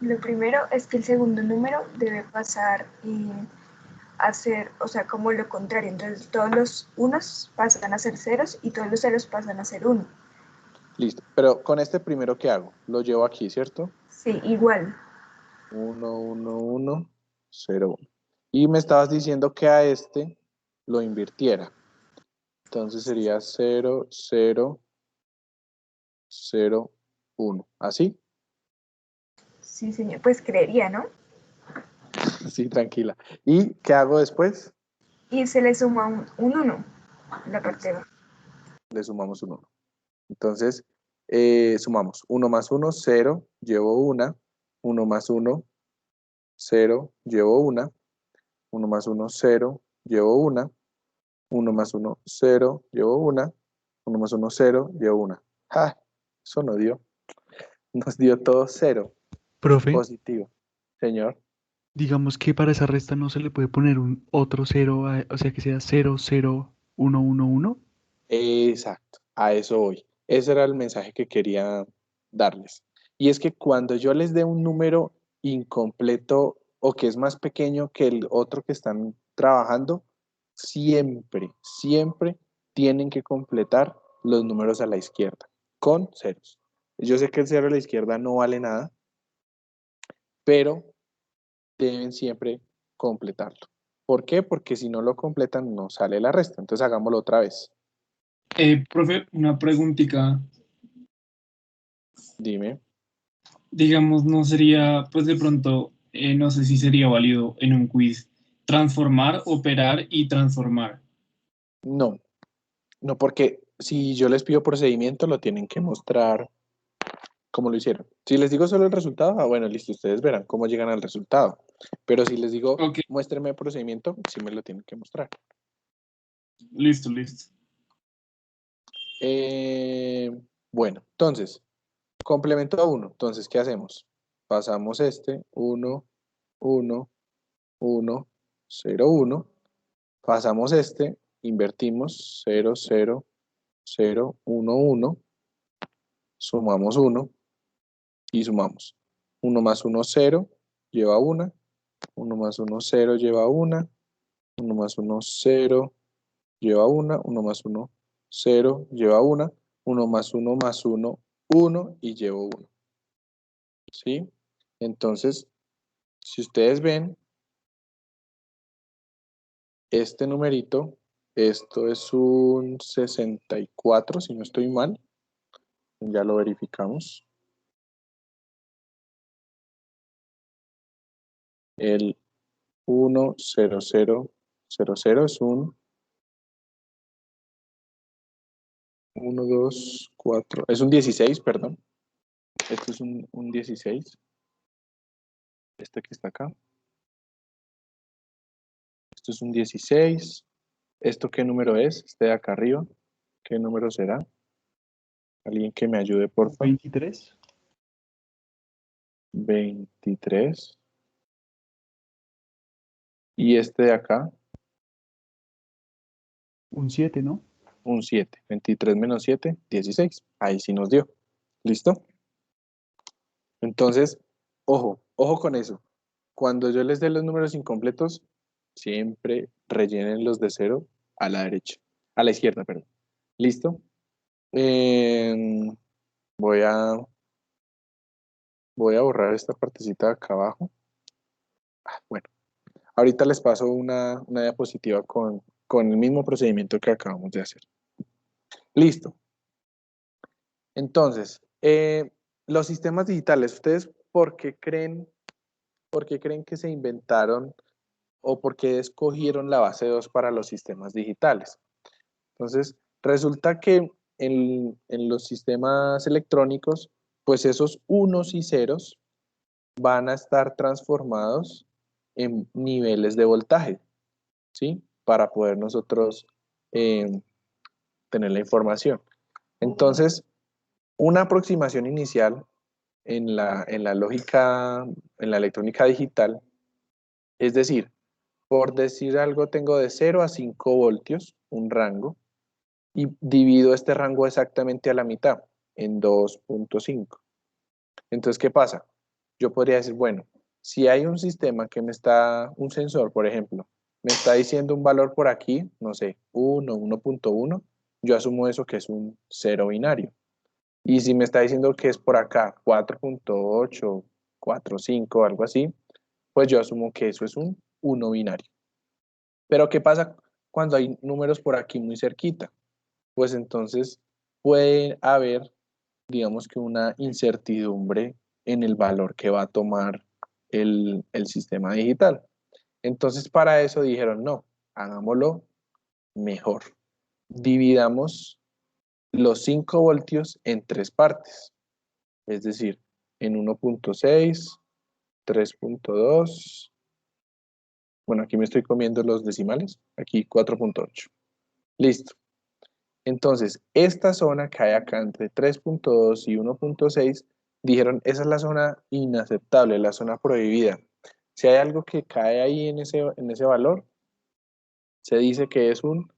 Lo primero es que el segundo número debe pasar a ser, o sea, como lo contrario. Entonces todos los unos pasan a ser ceros y todos los ceros pasan a ser uno. Listo. Pero con este primero, ¿qué hago? Lo llevo aquí, ¿cierto? Sí, igual. 1, 1, 1, 0, 1. Y me estabas diciendo que a este lo invirtiera. Entonces sería 0, 0, 0, 1. ¿Así? Sí, señor. Pues creería, ¿no? Sí, tranquila. ¿Y qué hago después? Y se le suma un 1, la parte de abajo. Le sumamos un 1. Entonces, sumamos 1 más 1, 0, llevo 1. 1 más 1, 0, llevo 1. 1 más 1, 0, llevo 1. 1 más 1, 0, llevo 1. 1 más 1, 0, llevo 1. ¡Ja! Eso no dio. Nos dio todo 0. Profe, Positivo. Señor. digamos que para esa resta no se le puede poner un otro cero, o sea que sea 0, 0, 1, 1, 1. Exacto. A eso voy. Ese era el mensaje que quería darles. Y es que cuando yo les dé un número incompleto o que es más pequeño que el otro que están trabajando, siempre, siempre tienen que completar los números a la izquierda. con ceros. Yo sé que el cero a la izquierda no vale nada, pero deben siempre completarlo. ¿Por qué? Porque si no lo completan no sale la resta. Entonces hagámoslo otra vez. Profe, una preguntita. Dime. Digamos, no sería, pues de pronto, no sé si sería válido en un quiz transformar, operar y transformar. No, no, porque si yo les pido procedimiento, lo tienen que mostrar como lo hicieron. Si les digo solo el resultado, bueno, listo, ustedes verán cómo llegan al resultado. Pero si les digo, Ok, muéstrenme el procedimiento, sí me lo tienen que mostrar. listo, listo. Bueno, entonces, complemento a 1. Entonces, ¿qué hacemos? Pasamos este, 1, 1, 1, 0, 1. Pasamos este, invertimos 0, 0, 0, 1, 1. Sumamos 1 y sumamos. 1 más 1, 0, lleva 1. 1 más 1, 0, lleva 1. 1 más 1, 0, lleva 1. 1 más 1, 0, lleva 1. 1 más 1 más 1, 1 y llevo 1. ¿Sí? Entonces, si ustedes ven, este numerito, esto es un 64, si no estoy mal. Ya lo verificamos. El 1, 0, 0, 0, 0 es un 1, 2, 4. Es un 16, perdón. Esto es un 16. Este que está acá. Esto es un 16. ¿Esto qué número es? Este de acá arriba. ¿Qué número será? Alguien que me ayude, por favor. 23. 23. Y este de acá, Un 7, ¿no? un 7. 23 menos 7, 16. Ahí sí nos dio. ¿Listo? Entonces, ojo, ojo con eso. Cuando yo les dé los números incompletos, siempre rellenen los de 0 a la derecha. A la izquierda, perdón. ¿Listo? Voy a, voy a borrar esta partecita de acá abajo. Bueno, ahorita les paso una diapositiva con el mismo procedimiento que acabamos de hacer. Listo. Entonces, los sistemas digitales, ¿ustedes por qué creen que se inventaron o por qué escogieron la base 2 para los sistemas digitales? Entonces, resulta que en los sistemas electrónicos, pues esos unos y ceros van a estar transformados en niveles de voltaje, ¿sí? Para poder nosotros tener la información. Entonces, una aproximación inicial en la lógica, en la electrónica digital, es decir, por decir algo, tengo de 0 a 5 voltios, un rango, y divido este rango exactamente a la mitad, en 2.5. Entonces, ¿qué pasa? Yo podría decir, bueno, si hay un sistema que me está, un sensor, por ejemplo, me está diciendo un valor por aquí, no sé, 1, 1.1, yo asumo eso que es un cero binario. Y si me está diciendo que es por acá 4.8, 4.5, algo así, pues yo asumo que eso es un 1 binario. Pero ¿qué pasa cuando hay números por aquí muy cerquita? Pues entonces puede haber, digamos que una incertidumbre en el valor que va a tomar el sistema digital. Entonces para eso dijeron, no, hagámoslo mejor. Dividamos los 5 voltios en 3 partes, es decir, en 1.6, 3.2, bueno, aquí me estoy comiendo los decimales, aquí 4.8. Listo. Entonces, esta zona que hay acá entre 3.2 y 1.6, dijeron, esa es la zona inaceptable, la zona prohibida. Si hay algo que cae ahí en ese valor, se dice que es un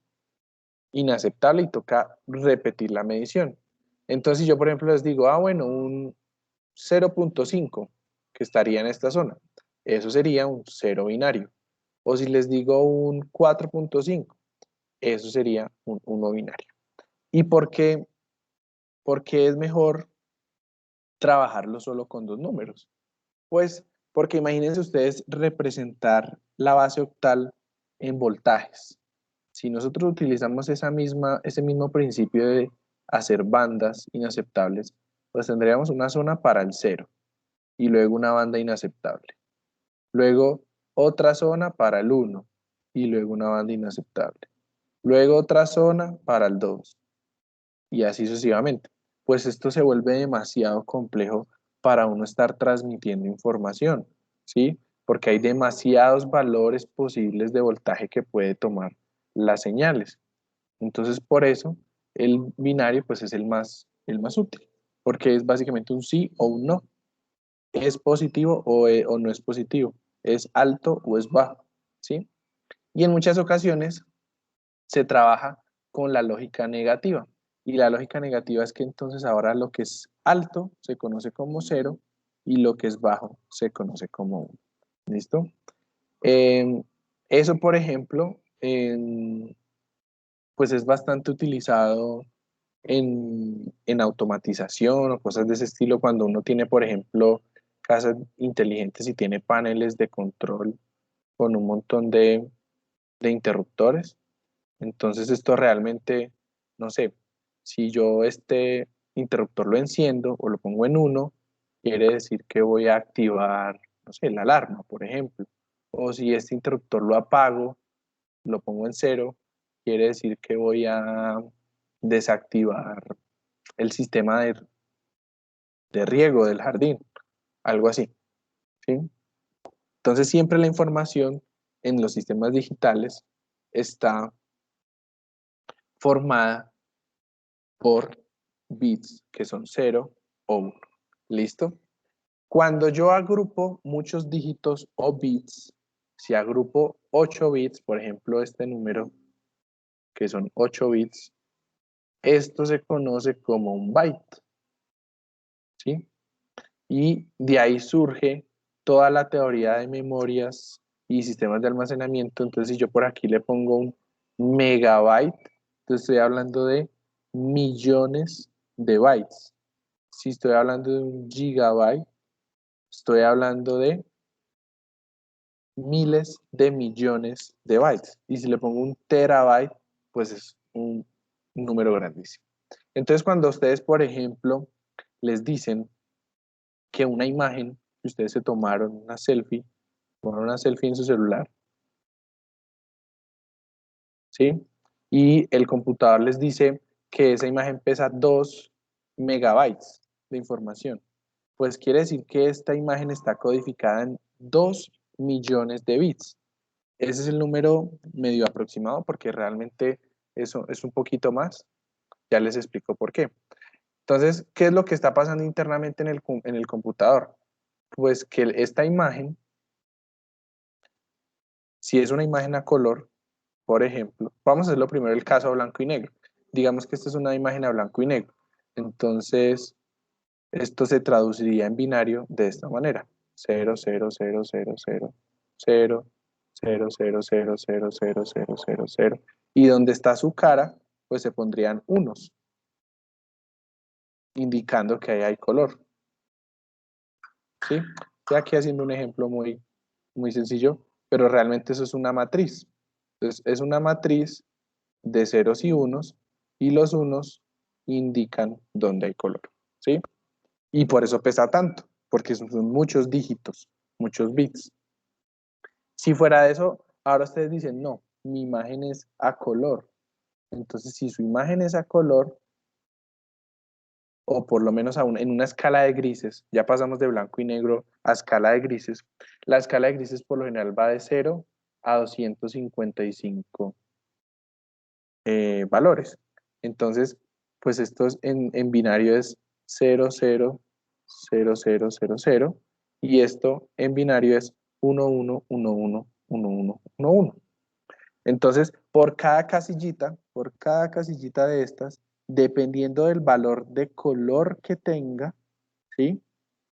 inaceptable y toca repetir la medición. Entonces, yo, por ejemplo, les digo, bueno, un 0.5 que estaría en esta zona, eso sería un cero binario. O si les digo un 4.5, eso sería un 1 binario. ¿Y por qué ¿por qué es mejor trabajarlo solo con dos números? Pues porque imagínense ustedes representar la base octal en voltajes. Si nosotros utilizamos ese mismo principio de hacer bandas inaceptables, pues tendríamos una zona para el 0 y luego una banda inaceptable. Luego otra zona para el 1 y luego una banda inaceptable. Luego otra zona para el 2 y así sucesivamente. Pues esto se vuelve demasiado complejo para uno estar transmitiendo información, ¿sí? Porque hay demasiados valores posibles de voltaje que puede tomar las señales. Entonces, por eso, el binario pues es el más útil, porque es básicamente un sí o un no. ¿Es positivo o no es positivo? ¿Es alto o es bajo? ¿Sí? Y en muchas ocasiones se trabaja con la lógica negativa. Y la lógica negativa es que entonces ahora lo que es alto se conoce como 0 y lo que es bajo se conoce como 1. ¿Listo? Eso, por ejemplo, pues es bastante utilizado en automatización o cosas de ese estilo cuando uno tiene, por ejemplo, casas inteligentes y tiene paneles de control con un montón de interruptores. Entonces esto realmente, no sé, si yo este interruptor lo enciendo o lo pongo en 1, quiere decir que voy a activar, no sé, la alarma, por ejemplo. O si este interruptor lo apago, lo pongo en 0, quiere decir que voy a desactivar el sistema de riego del jardín, algo así, ¿sí? Entonces siempre la información en los sistemas digitales está formada por bits que son 0 o 1. ¿Listo? Cuando yo agrupo muchos dígitos o bits, si agrupo 8 bits, por ejemplo, este número que son 8 bits, esto se conoce como un byte. ¿Sí? Y de ahí surge toda la teoría de memorias y sistemas de almacenamiento. Entonces, si yo por aquí le pongo un megabyte, entonces estoy hablando de millones de bytes. Si estoy hablando de un gigabyte, estoy hablando de miles de millones de bytes. Y si le pongo un terabyte, pues es un número grandísimo. Entonces, cuando ustedes, por ejemplo, les dicen que una imagen que ustedes se tomaron, una selfie en su celular, ¿sí? Y el computador les dice que esa imagen pesa 2 megabytes de información. Pues quiere decir que esta imagen está codificada en 2 millones de bits. Ese es el número medio aproximado porque realmente eso es un poquito más. Ya les explico por qué. Entonces, ¿qué es lo que está pasando internamente en el computador? Pues que esta imagen, si es una imagen a color, por ejemplo, vamos a hacerlo primero el caso a blanco y negro. Digamos que esta es una imagen a blanco y negro. Entonces, esto se traduciría en binario de esta manera. 0, 0, 0, 0, 0, 0, 0, 0, 0, 0, 0, 0, 0, 0. Y donde está su cara, pues se pondrían unos, indicando que ahí hay color. ¿Sí? Estoy aquí haciendo un ejemplo muy sencillo, pero realmente eso es una matriz. Entonces, es una matriz de ceros y unos, y los unos indican dónde hay color, ¿sí? Y por eso pesa tanto, porque son muchos dígitos, muchos bits. Si fuera de eso, ahora ustedes dicen, no, mi imagen es a color. Entonces, si su imagen es a color, o por lo menos en una escala de grises, ya pasamos de blanco y negro a escala de grises, la escala de grises por lo general va de 0 a 255 valores. Entonces, pues esto en binario es 0, 0, 0, 0, 0, 0, y esto en binario es 1, 1, 1, 1, 1, 1, 1, 1. Entonces, por cada casillita de estas, dependiendo del valor de color que tenga, ¿sí?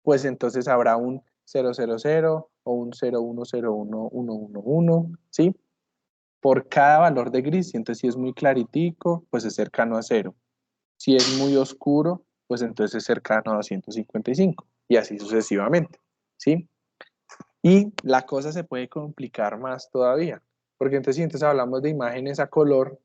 Pues entonces habrá un 0, 0, 0 o un 0, 1, 0, 1, 1, 1, 1, ¿sí? Por cada valor de gris, y entonces si es muy claritico, pues es cercano a 0. Si es muy oscuro, pues entonces es cercano a 255 y así sucesivamente, ¿sí? Y la cosa se puede complicar más todavía, porque entonces si entonces hablamos de imágenes a color,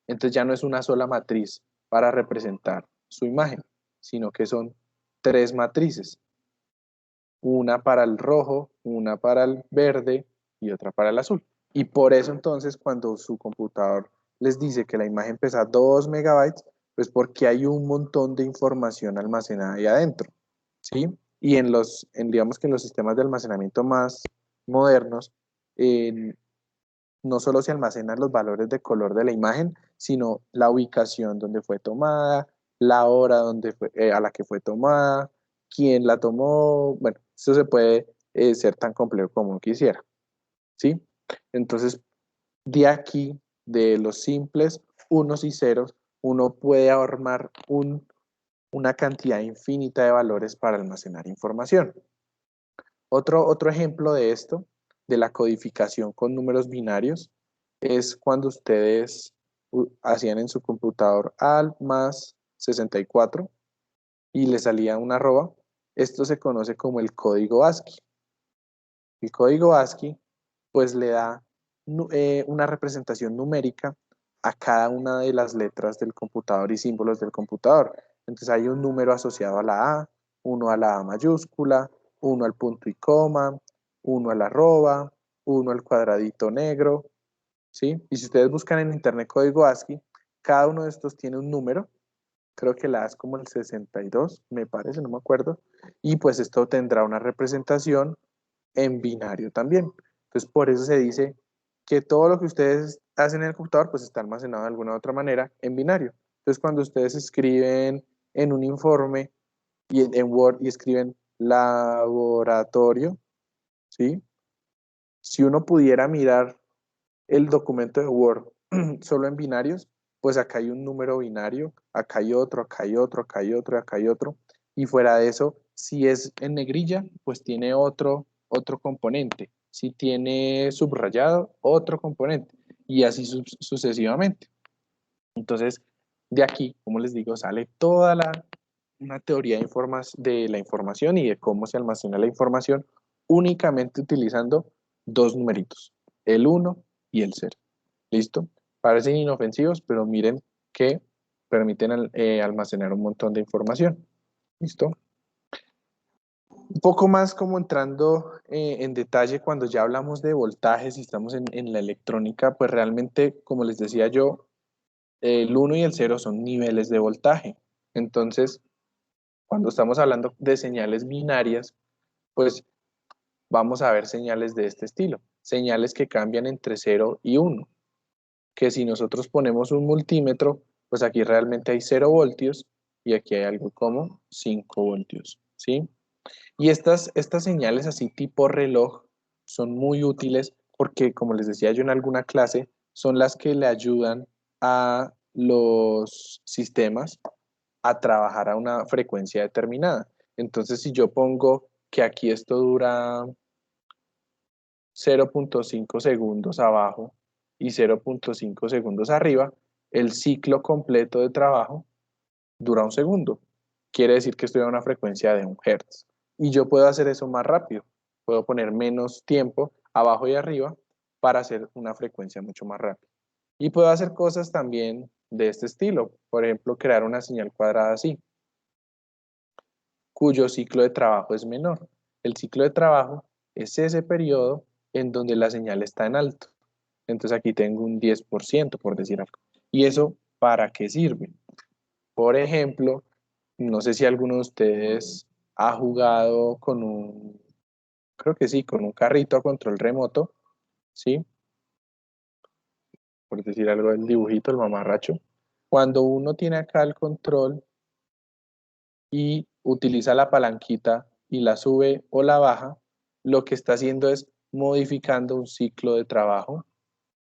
entonces ya no es una sola matriz para representar su imagen, sino que son 3 matrices, una para el rojo, una para el verde y otra para el azul. Y por eso entonces cuando su computador les dice que la imagen pesa 2 megabytes, pues porque hay un montón de información almacenada ahí adentro, ¿sí? Y digamos que en los sistemas de almacenamiento más modernos, no solo se almacenan los valores de color de la imagen, sino la ubicación donde fue tomada, la hora a la que fue tomada, quién la tomó. Bueno, eso se puede ser tan complejo como uno quisiera, ¿sí? Entonces, de aquí, de los simples unos y ceros, uno puede armar una cantidad infinita de valores para almacenar información. Otro ejemplo de esto, de la codificación con números binarios, es cuando ustedes hacían en su computador al más 64 y le salía una arroba. Esto se conoce como el código ASCII. El código ASCII pues le da una representación numérica a cada una de las letras del computador y símbolos del computador. Entonces hay un número asociado a la A, uno a la A mayúscula, uno al punto y coma, uno al arroba, uno al cuadradito negro, ¿sí? Y si ustedes buscan en internet código ASCII, cada uno de estos tiene un número, creo que la A es como el 62, me parece, no me acuerdo, y pues esto tendrá una representación en binario también. Entonces, por eso se dice que todo lo que ustedes hacen en el computador, pues está almacenado de alguna u otra manera en binario. Entonces, cuando ustedes escriben en un informe y en Word y escriben laboratorio, ¿sí? Si uno pudiera mirar el documento de Word solo en binarios, pues acá hay un número binario, acá hay otro, acá hay otro, acá hay otro, acá hay otro. Y fuera de eso, si es en negrilla, pues tiene otro componente. Si tiene subrayado, otro componente. Y así sucesivamente. Entonces, de aquí, como les digo, sale toda una teoría de la información y de cómo se almacena la información únicamente utilizando 2 numeritos, el 1 y el 0. ¿Listo? Parecen inofensivos, pero miren que permiten almacenar un montón de información. ¿Listo? Un poco más como entrando en detalle cuando ya hablamos de voltajes y estamos en la electrónica, pues realmente, como les decía yo, el 1 y el 0 son niveles de voltaje. Entonces, cuando estamos hablando de señales binarias, pues vamos a ver señales de este estilo. Señales que cambian entre 0 y 1. Que si nosotros ponemos un multímetro, pues aquí realmente hay 0 voltios y aquí hay algo como 5 voltios, ¿sí? Y estas señales así tipo reloj son muy útiles porque, como les decía yo en alguna clase, son las que le ayudan a los sistemas a trabajar a una frecuencia determinada. Entonces, si yo pongo que aquí esto dura 0.5 segundos abajo y 0.5 segundos arriba, el ciclo completo de trabajo dura 1 segundo. Quiere decir que estoy a una frecuencia de 1 Hz. Y yo puedo hacer eso más rápido. Puedo poner menos tiempo abajo y arriba para hacer una frecuencia mucho más rápida. Y puedo hacer cosas también de este estilo. Por ejemplo, crear una señal cuadrada así, cuyo ciclo de trabajo es menor. El ciclo de trabajo es ese periodo en donde la señal está en alto. Entonces aquí tengo un 10%, por decir algo. ¿Y eso para qué sirve? Por ejemplo, no sé si alguno de ustedes ha jugado creo que sí, con un carrito a control remoto, ¿sí? Por decir algo del dibujito, el mamarracho. Cuando uno tiene acá el control y utiliza la palanquita y la sube o la baja, lo que está haciendo es modificando un ciclo de trabajo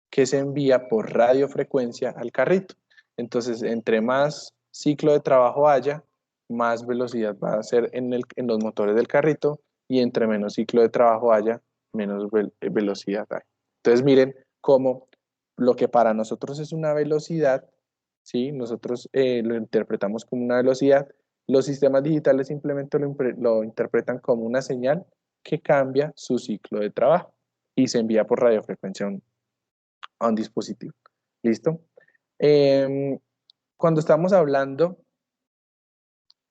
que se envía por radiofrecuencia al carrito. Entonces, entre más ciclo de trabajo haya, más velocidad va a ser en los motores del carrito y entre menos ciclo de trabajo haya, menos velocidad hay. Entonces, miren cómo lo que para nosotros es una velocidad, ¿sí? Nosotros lo interpretamos como una velocidad. Los sistemas digitales simplemente lo interpretan como una señal que cambia su ciclo de trabajo y se envía por radiofrecuencia a un dispositivo. ¿Listo? Cuando estamos hablando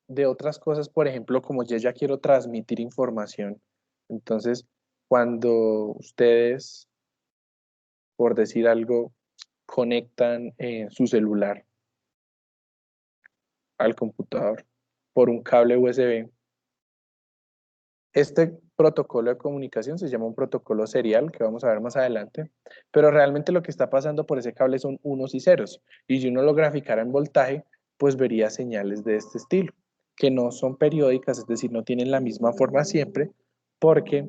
de otras cosas, por ejemplo, como yo ya quiero transmitir información, entonces cuando ustedes, por decir algo, conectan su celular al computador por un cable USB, este protocolo de comunicación se llama un protocolo serial, que vamos a ver más adelante, pero realmente lo que está pasando por ese cable son unos y ceros, y si uno lo graficara en voltaje, pues vería señales de este estilo, que no son periódicas, es decir, no tienen la misma forma siempre, porque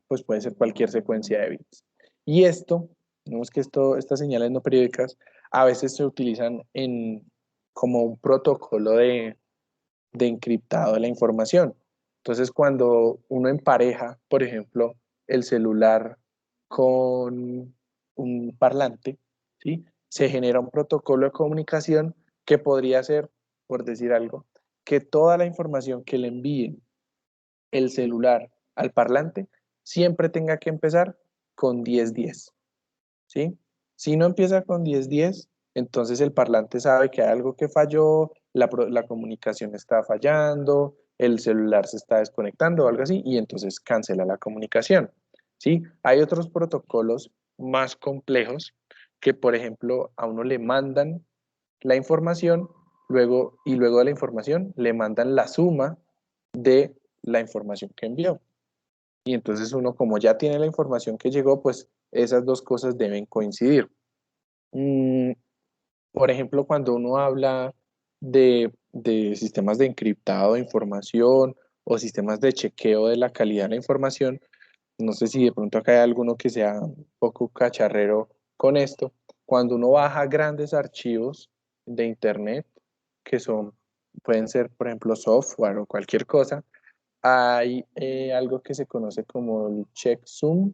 pues puede ser cualquier secuencia de bits. Y esto, vemos que estas señales no periódicas a veces se utilizan como un protocolo de encriptado de la información. Entonces, cuando uno empareja, por ejemplo, el celular con un parlante, ¿sí? Se genera un protocolo de comunicación que podría ser, por decir algo, que toda la información que le envíe el celular al parlante siempre tenga que empezar con 1010, ¿sí? Si no empieza con 1010, entonces el parlante sabe que hay algo que falló, la comunicación está fallando, el celular se está desconectando o algo así, y entonces cancela la comunicación, ¿sí? Hay otros protocolos más complejos que, por ejemplo, a uno le mandan la información, y luego de la información le mandan la suma de la información que envió. Y entonces uno, como ya tiene la información que llegó, pues esas dos cosas deben coincidir. Por ejemplo, cuando uno habla de sistemas de encriptado de información o sistemas de chequeo de la calidad de la información, no sé si de pronto acá hay alguno que sea un poco cacharrero con esto. Cuando uno baja grandes archivos de internet, que pueden ser, por ejemplo, software o cualquier cosa, hay algo que se conoce como el checksum,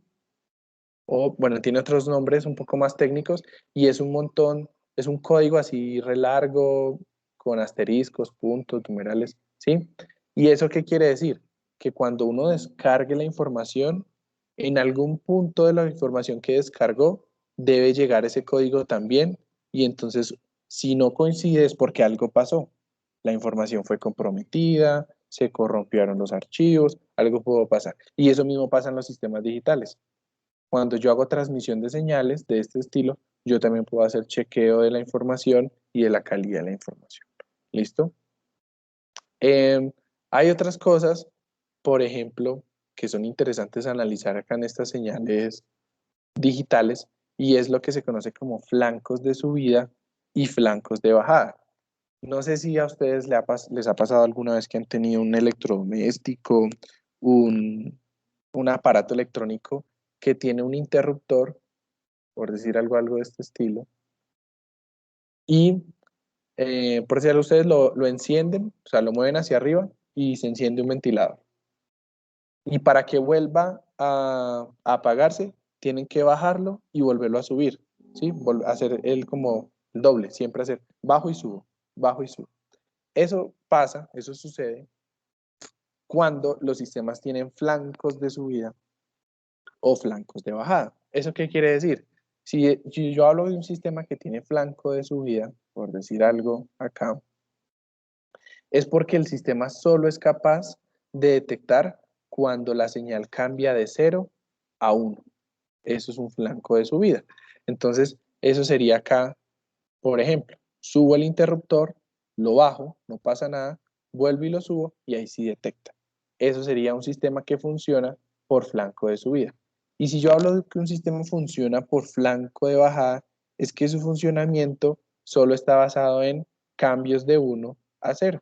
o bueno, tiene otros nombres un poco más técnicos, y es un montón, es un código así re largo, con asteriscos, puntos, numerales, ¿sí? ¿Y eso qué quiere decir? Que cuando uno descargue la información, en algún punto de la información que descargó, debe llegar ese código también, y entonces, si no coincide es porque algo pasó. La información fue comprometida, se corrompieron los archivos, algo pudo pasar. Y eso mismo pasa en los sistemas digitales. Cuando yo hago transmisión de señales de este estilo, yo también puedo hacer chequeo de la información y de la calidad de la información. ¿Listo? Hay otras cosas, por ejemplo, que son interesantes analizar acá en estas señales digitales, y es lo que se conoce como flancos de subida y flancos de bajada. No sé si a ustedes les ha pasado alguna vez que han tenido un electrodoméstico, un aparato electrónico que tiene un interruptor, por decir algo de este estilo, y por decirlo, ustedes lo encienden, o sea, lo mueven hacia arriba y se enciende un ventilador. Y para que vuelva a apagarse, tienen que bajarlo y volverlo a subir, ¿sí? Hacer el como el doble, siempre hacer bajo y subo, bajo y subo. Eso pasa, eso sucede cuando los sistemas tienen flancos de subida o flancos de bajada. ¿Eso qué quiere decir? Si yo hablo de un sistema que tiene flanco de subida, por decir algo acá, es porque el sistema solo es capaz de detectar cuando la señal cambia de 0 a 1. Eso es un flanco de subida. Entonces, eso sería acá, por ejemplo, subo el interruptor, lo bajo, no pasa nada, vuelvo y lo subo y ahí sí detecta. Eso sería un sistema que funciona por flanco de subida. Y si yo hablo de que un sistema funciona por flanco de bajada, es que su funcionamiento solo está basado en cambios de 1 a 0.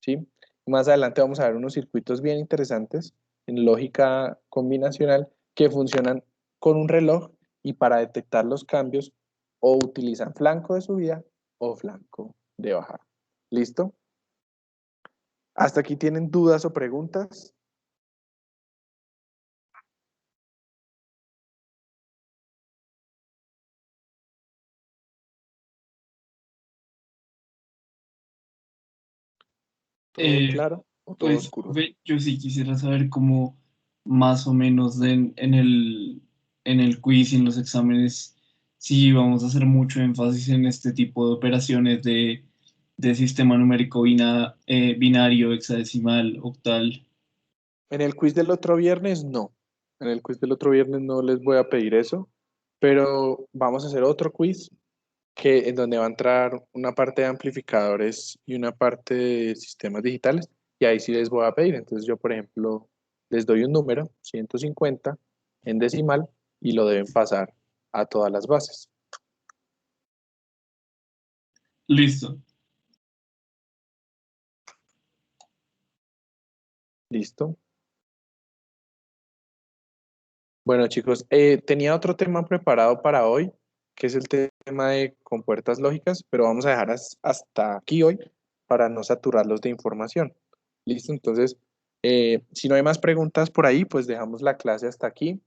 ¿Sí? Más adelante vamos a ver unos circuitos bien interesantes en lógica combinacional que funcionan con un reloj, y para detectar los cambios o utilizan flanco de subida o flanco de bajada. ¿Listo? ¿Hasta aquí tienen dudas o preguntas? ¿Todo bien Eh, claro o todo Pues oscuro? yo sí quisiera saber cómo más o menos en el quiz y en los exámenes, si vamos a hacer mucho énfasis en este tipo de operaciones de sistema numérico binario, hexadecimal, octal. En el quiz del otro viernes, no. En el quiz del otro viernes no les voy a pedir eso, pero vamos a hacer otro quiz en donde va a entrar una parte de amplificadores y una parte de sistemas digitales, y ahí sí les voy a pedir. Entonces yo, por ejemplo, les doy un número, 150, en decimal, y lo deben pasar a todas las bases. Listo. ¿Listo? Bueno, chicos, tenía otro tema preparado para hoy, que es el tema de compuertas lógicas, pero vamos a dejar hasta aquí hoy para no saturarlos de información. ¿Listo? Entonces, si no hay más preguntas por ahí, pues dejamos la clase hasta aquí.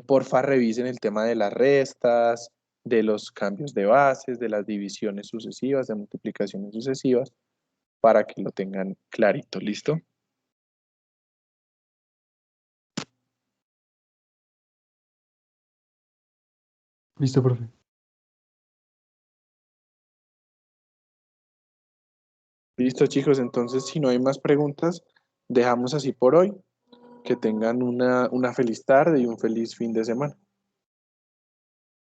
Porfa, revisen el tema de las restas, de los cambios de bases, de las divisiones sucesivas, de multiplicaciones sucesivas, para que lo tengan clarito. ¿Listo? Listo, profe. Listo, chicos. Entonces, si no hay más preguntas, dejamos así por hoy. Que tengan una feliz tarde y un feliz fin de semana.